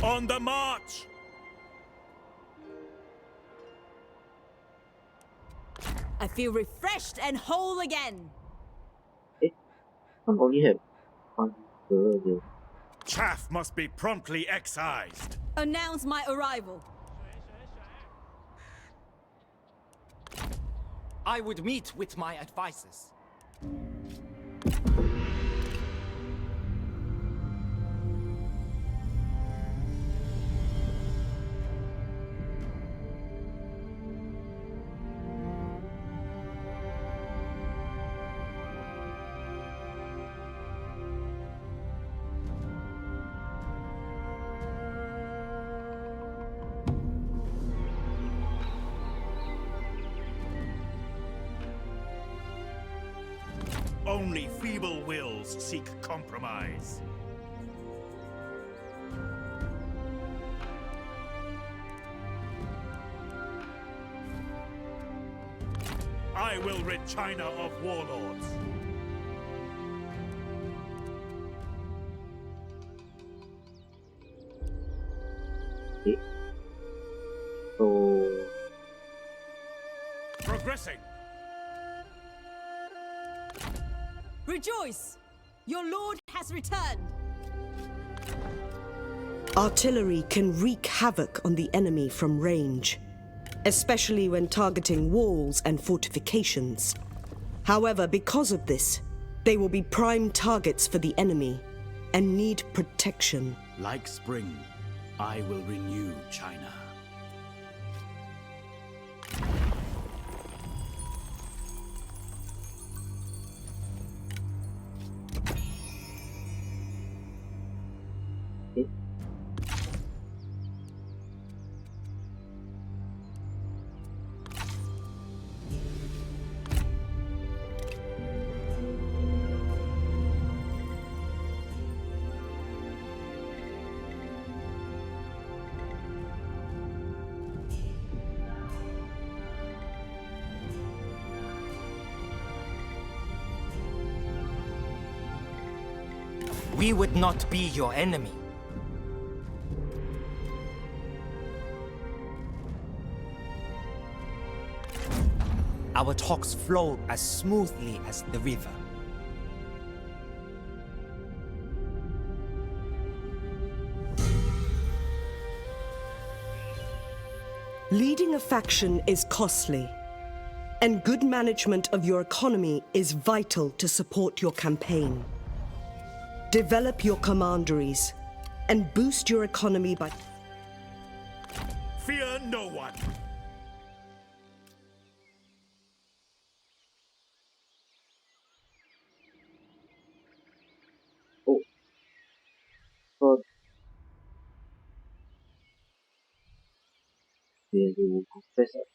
On the march! I feel refreshed and whole again. Some only have one girl again. Chaff must be promptly excised. Announce my arrival. I would meet with my advisors. Only feeble wills seek compromise. I will rid China of warlords. So Progressing. Rejoice! Your lord has returned. Artillery can wreak havoc on the enemy from range, especially when targeting walls and fortifications. However, because of this, they will be prime targets for the enemy and need protection. Like spring, I will renew China. we would not be your enemy. Our talks flow as smoothly as the river. Leading a faction is costly, and good management of your economy is vital to support your campaign. Develop your commanderies and boost your economy by... Fear no one. Oh. So they will confess it.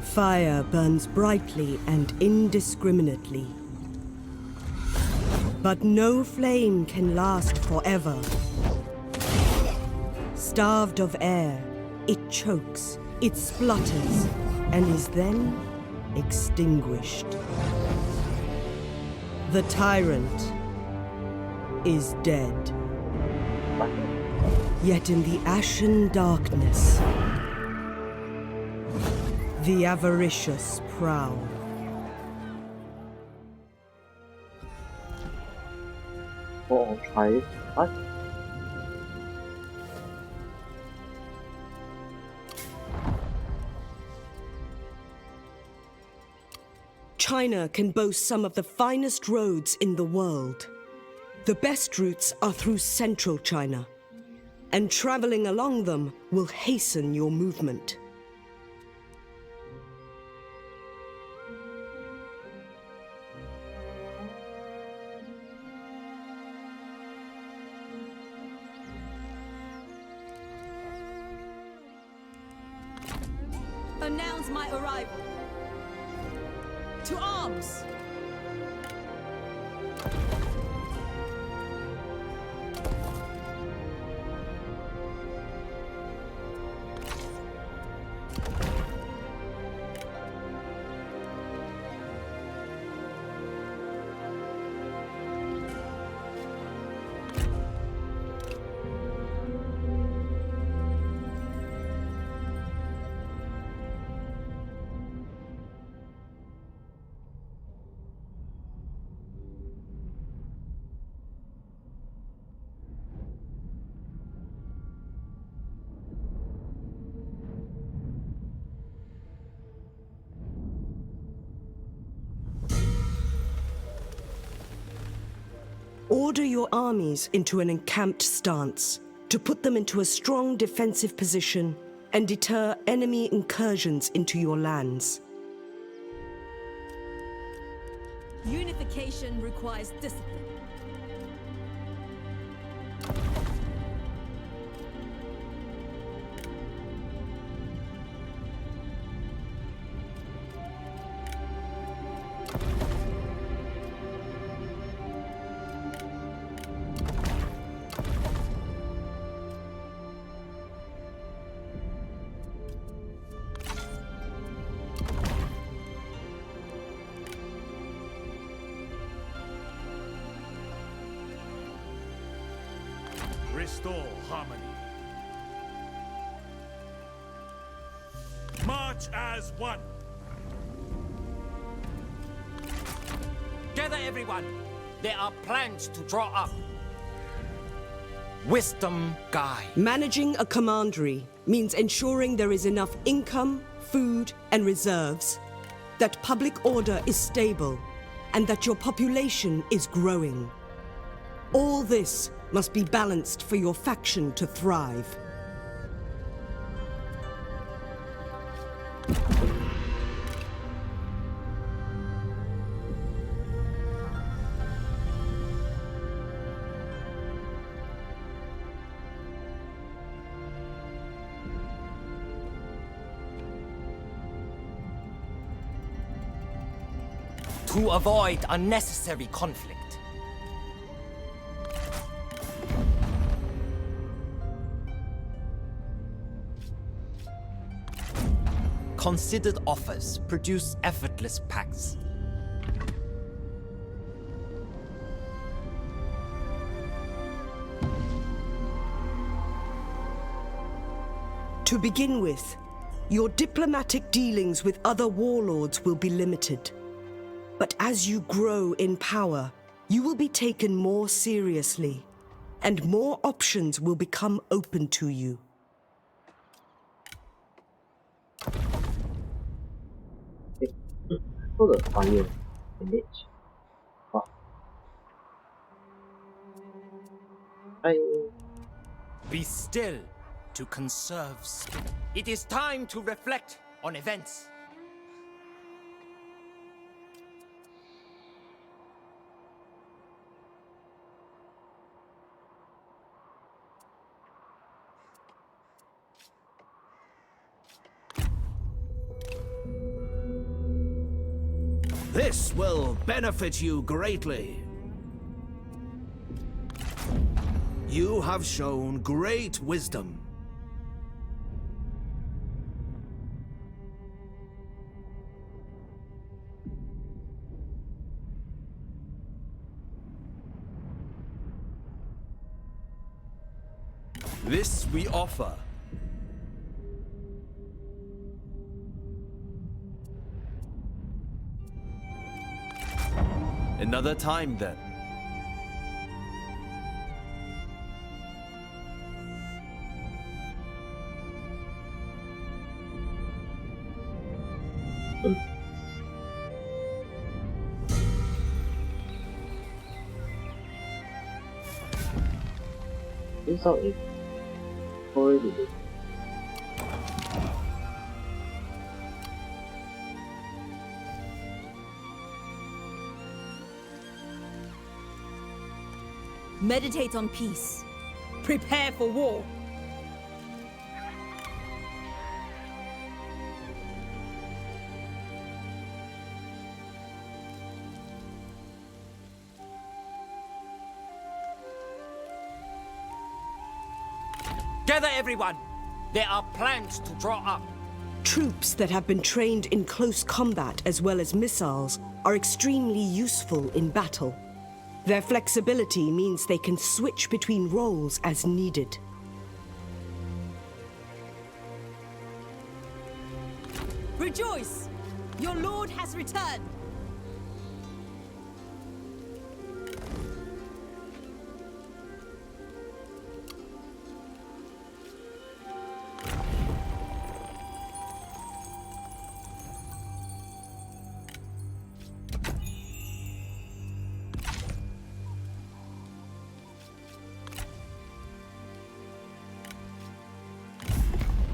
Fire burns brightly and indiscriminately. But no flame can last forever. Starved of air, it chokes, it splutters, and is then extinguished. The tyrant is dead. Yet in the ashen darkness, the avaricious prowl. Oh, try it. What? China can boast some of the finest roads in the world. The best routes are through central China, and traveling along them will hasten your movement. Announce my arrival. To arms! Order your armies into an encamped stance to put them into a strong defensive position and deter enemy incursions into your lands. Unification requires discipline. Restore harmony. March as one. Gather everyone. There are plans to draw up. Wisdom guide. Managing a commandery means ensuring there is enough income, food, and reserves, that public order is stable, and that your population is growing. All this must be balanced for your faction to thrive. to avoid unnecessary conflict. Considered offers produce effortless pacts. To begin with, your diplomatic dealings with other warlords will be limited. But as you grow in power, you will be taken more seriously, and more options will become open to you. Oh, the fire image. Wow. Be still to conserve spirit. It is time to reflect on events. This will benefit you greatly. You have shown great wisdom. This we offer. Another time then. This out is already. Meditate on peace. Prepare for war. Gather everyone. There are plans to draw up. Troops that have been trained in close combat as well as missiles are extremely useful in battle. Their flexibility means they can switch between roles as needed. Rejoice! Your lord has returned!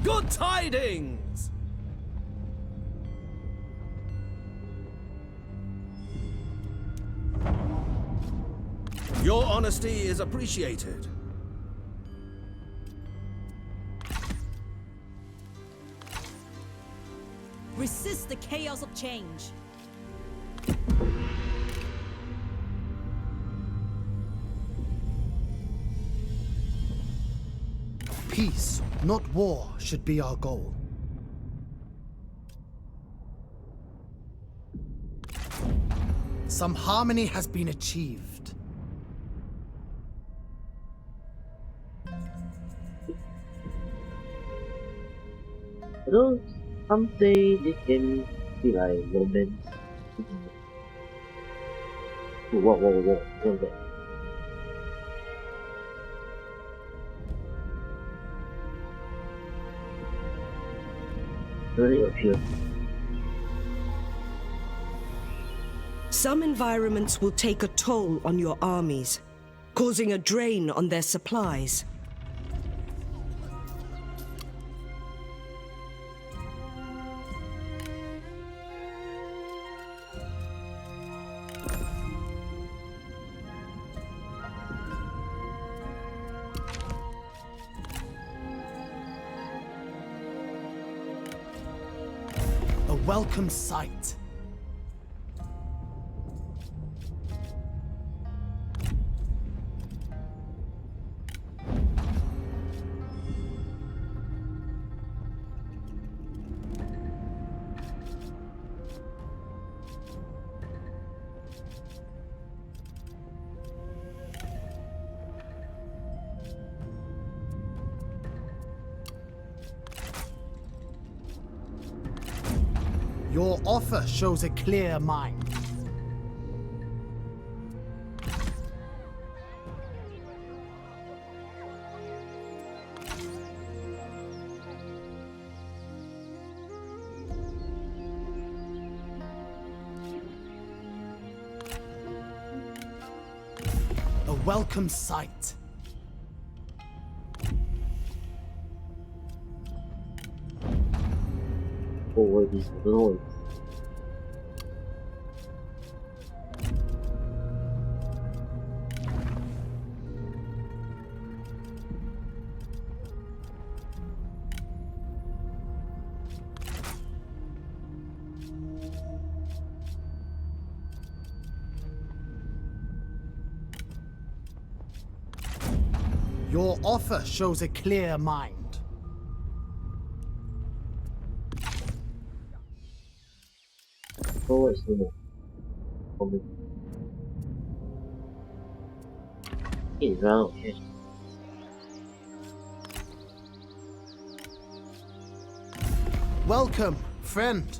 Good tidings! Your honesty is appreciated. Resist the chaos of change. Peace, not war, should be our goal. Some harmony has been achieved. You know, some say this game be like romance. Whoa, what was that? Really appear. Some environments will take a toll on your armies, causing a drain on their supplies. A welcome sight. Your offer shows a clear mind. A welcome sight. Oh, what is the noise? Your offer shows a clear mind. Oh, what is the noise? Coming. It's round, yes. Welcome, friend.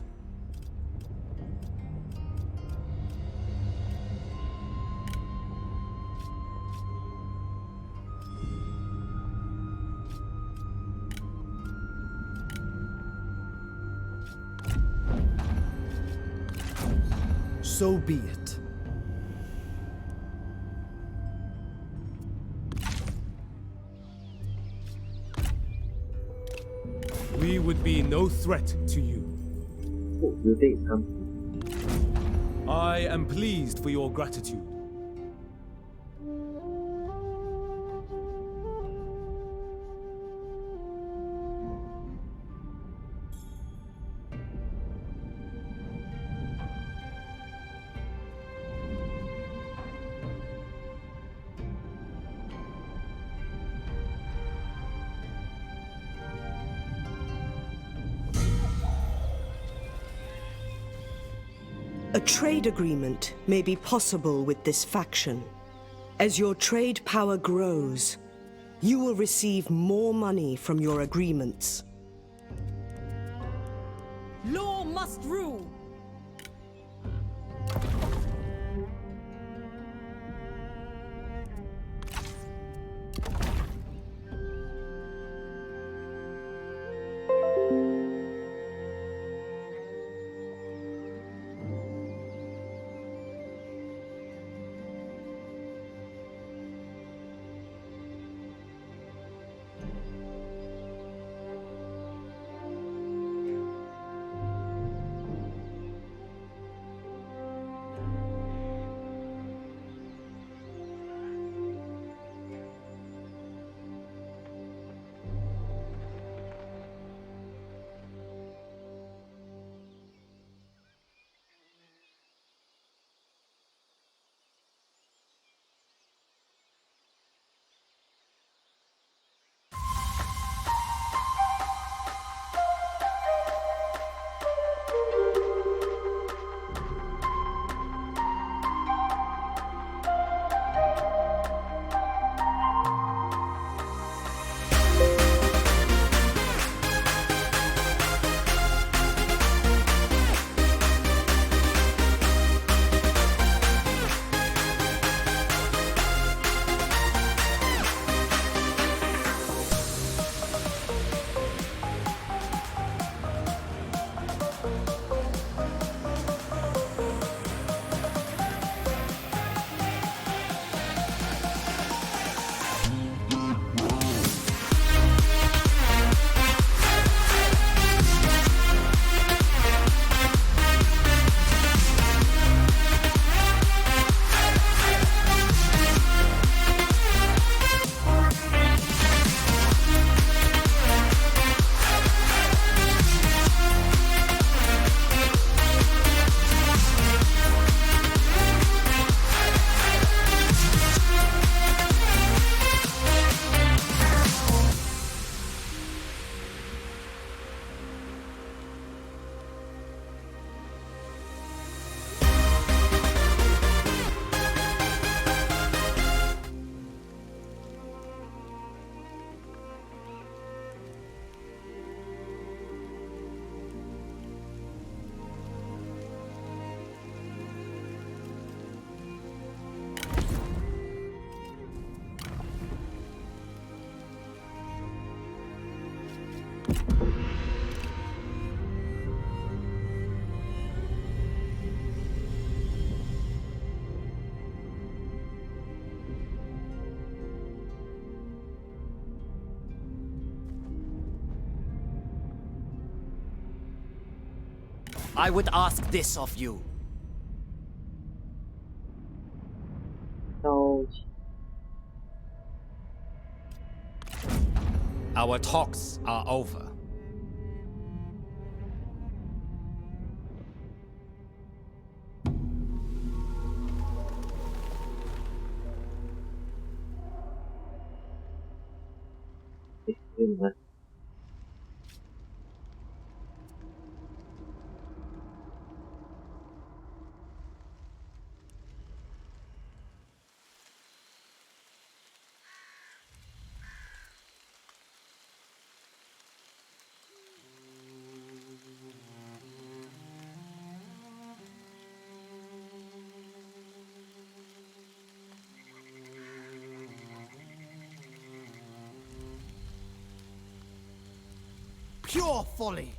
So be it. We would be no threat to you. Oh, you take something. I am pleased for your gratitude. A trade agreement may be possible with this faction. As your trade power grows, you will receive more money from your agreements. Law must rule. I would ask this of you. No. Our talks are over. Pure folly.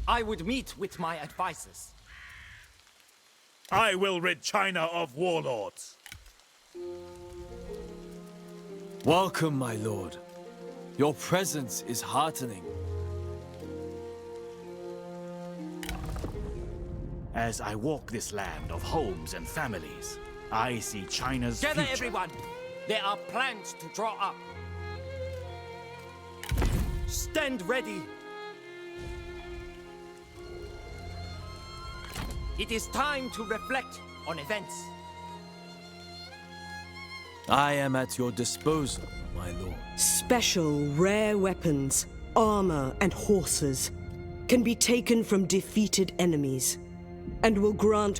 I would meet with my advisors. I will rid China of warlords. Welcome, my lord. Your presence is heartening. As I walk this land of homes and families, I see China's Gather future. everyone. There are plans to draw up. Stand ready. It is time to reflect on events. I am at your disposal, my lord. Special rare weapons, armor, and horses can be taken from defeated enemies and will grant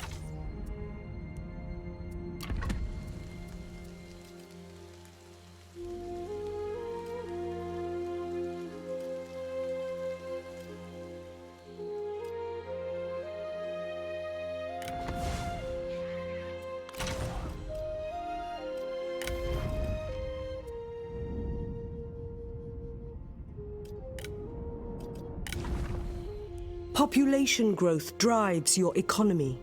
population growth drives your economy,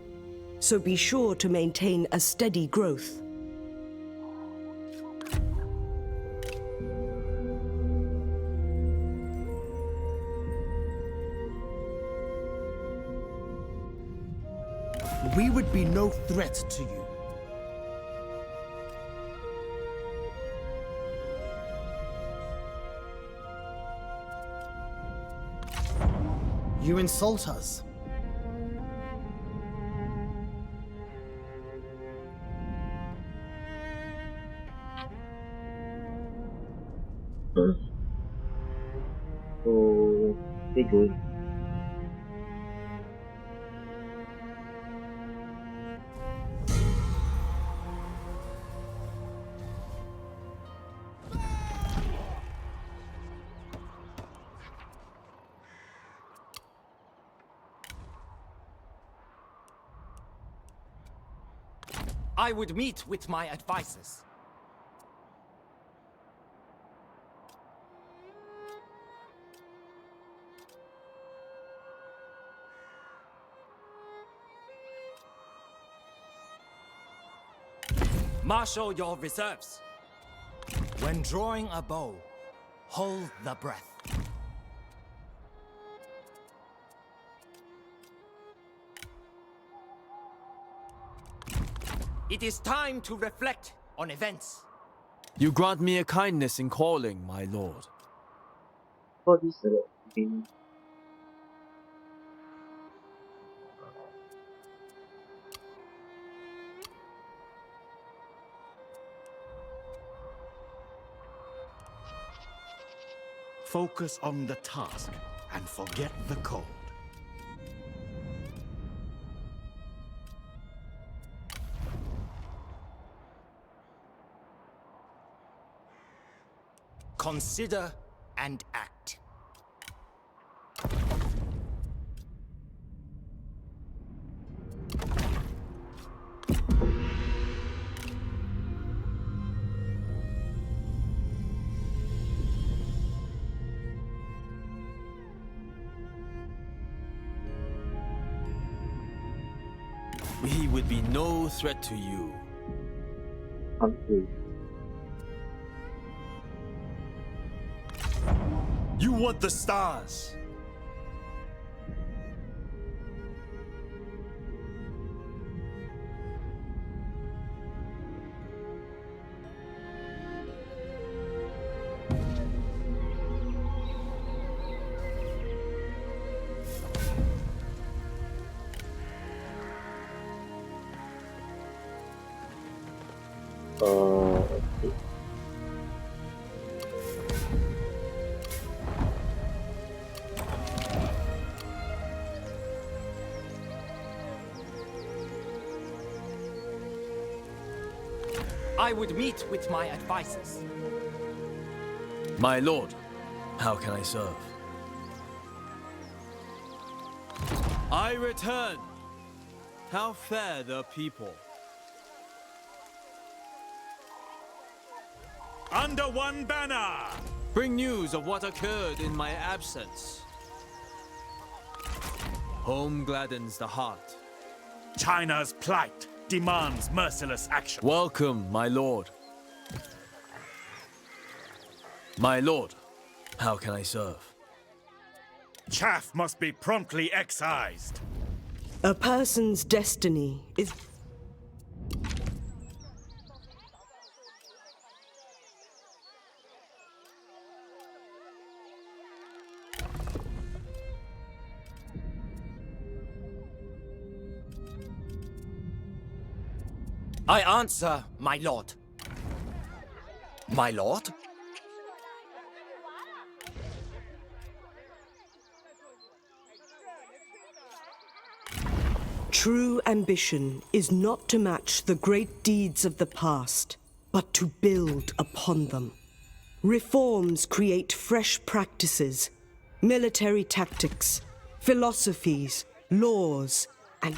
so be sure to maintain a steady growth. We would be no threat to you. You insult us. So, they good. I would meet with my advisors. Marshal your reserves. When drawing a bow, hold the breath. It is time to reflect on events. You grant me a kindness in calling, my lord. For this thing. Focus on the task and forget the cold. Consider and act. We would be no threat to you. Until You want the stars. Okay. I would meet with my advisors. My lord, how can I serve? I return. How fare the people? Under one banner! Bring news of what occurred in my absence. Home gladdens the heart. China's plight demands merciless action. Welcome, my lord. My lord, how can I serve? Chaff must be promptly excised. A person's destiny is... I answer, my lord. My lord? True ambition is not to match the great deeds of the past, but to build upon them. Reforms create fresh practices, military tactics, philosophies, laws, and...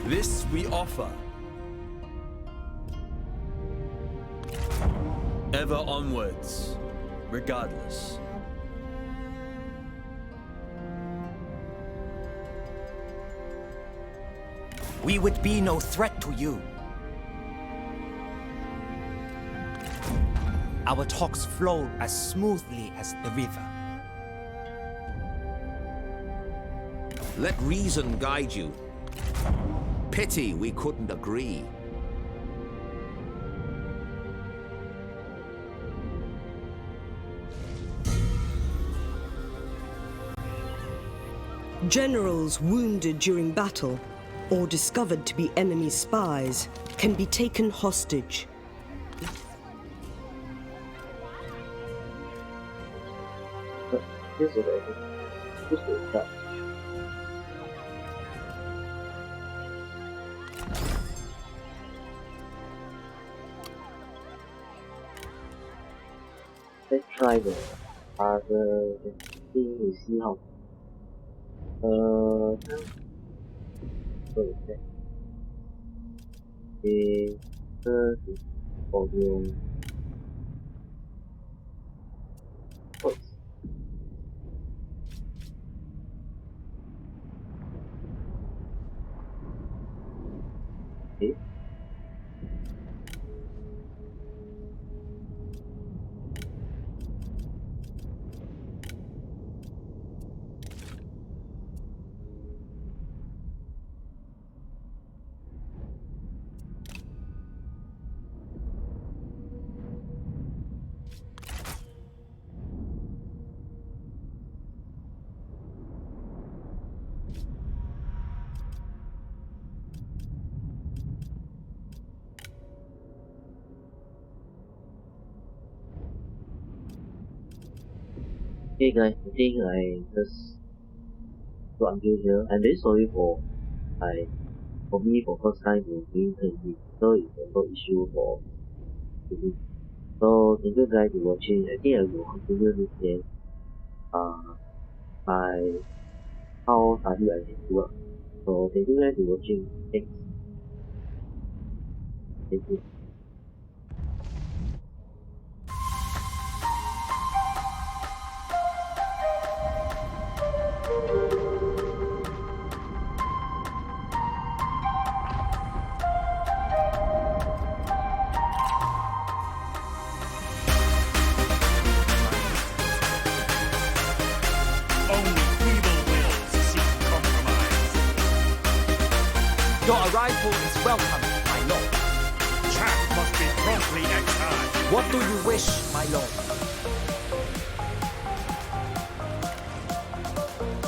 This we offer. Ever onwards, regardless. We would be no threat to you. Our talks flow as smoothly as the river. Let reason guide you. Pity we couldn't agree. Generals wounded during battle or discovered to be enemy spies can be taken hostage. Here's what I do. Just like that. Let's try the other thing we see how. So it's the first volume. Oops. Okay. Okay guys, I think I just got until here. I'm very sorry for me for first time to doing this, so it's a no issue for me. So thank you guys for watching. I think I will continue this game by how study I can do. So thank you guys for watching. Thanks. Thank you. Only Your arrival is welcome, my lord. Chaff must be promptly exiled. What do you wish, my lord?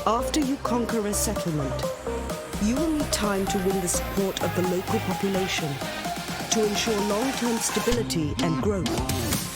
After you conquer a settlement, you will need time to win the support of the local population to ensure long-term stability and growth.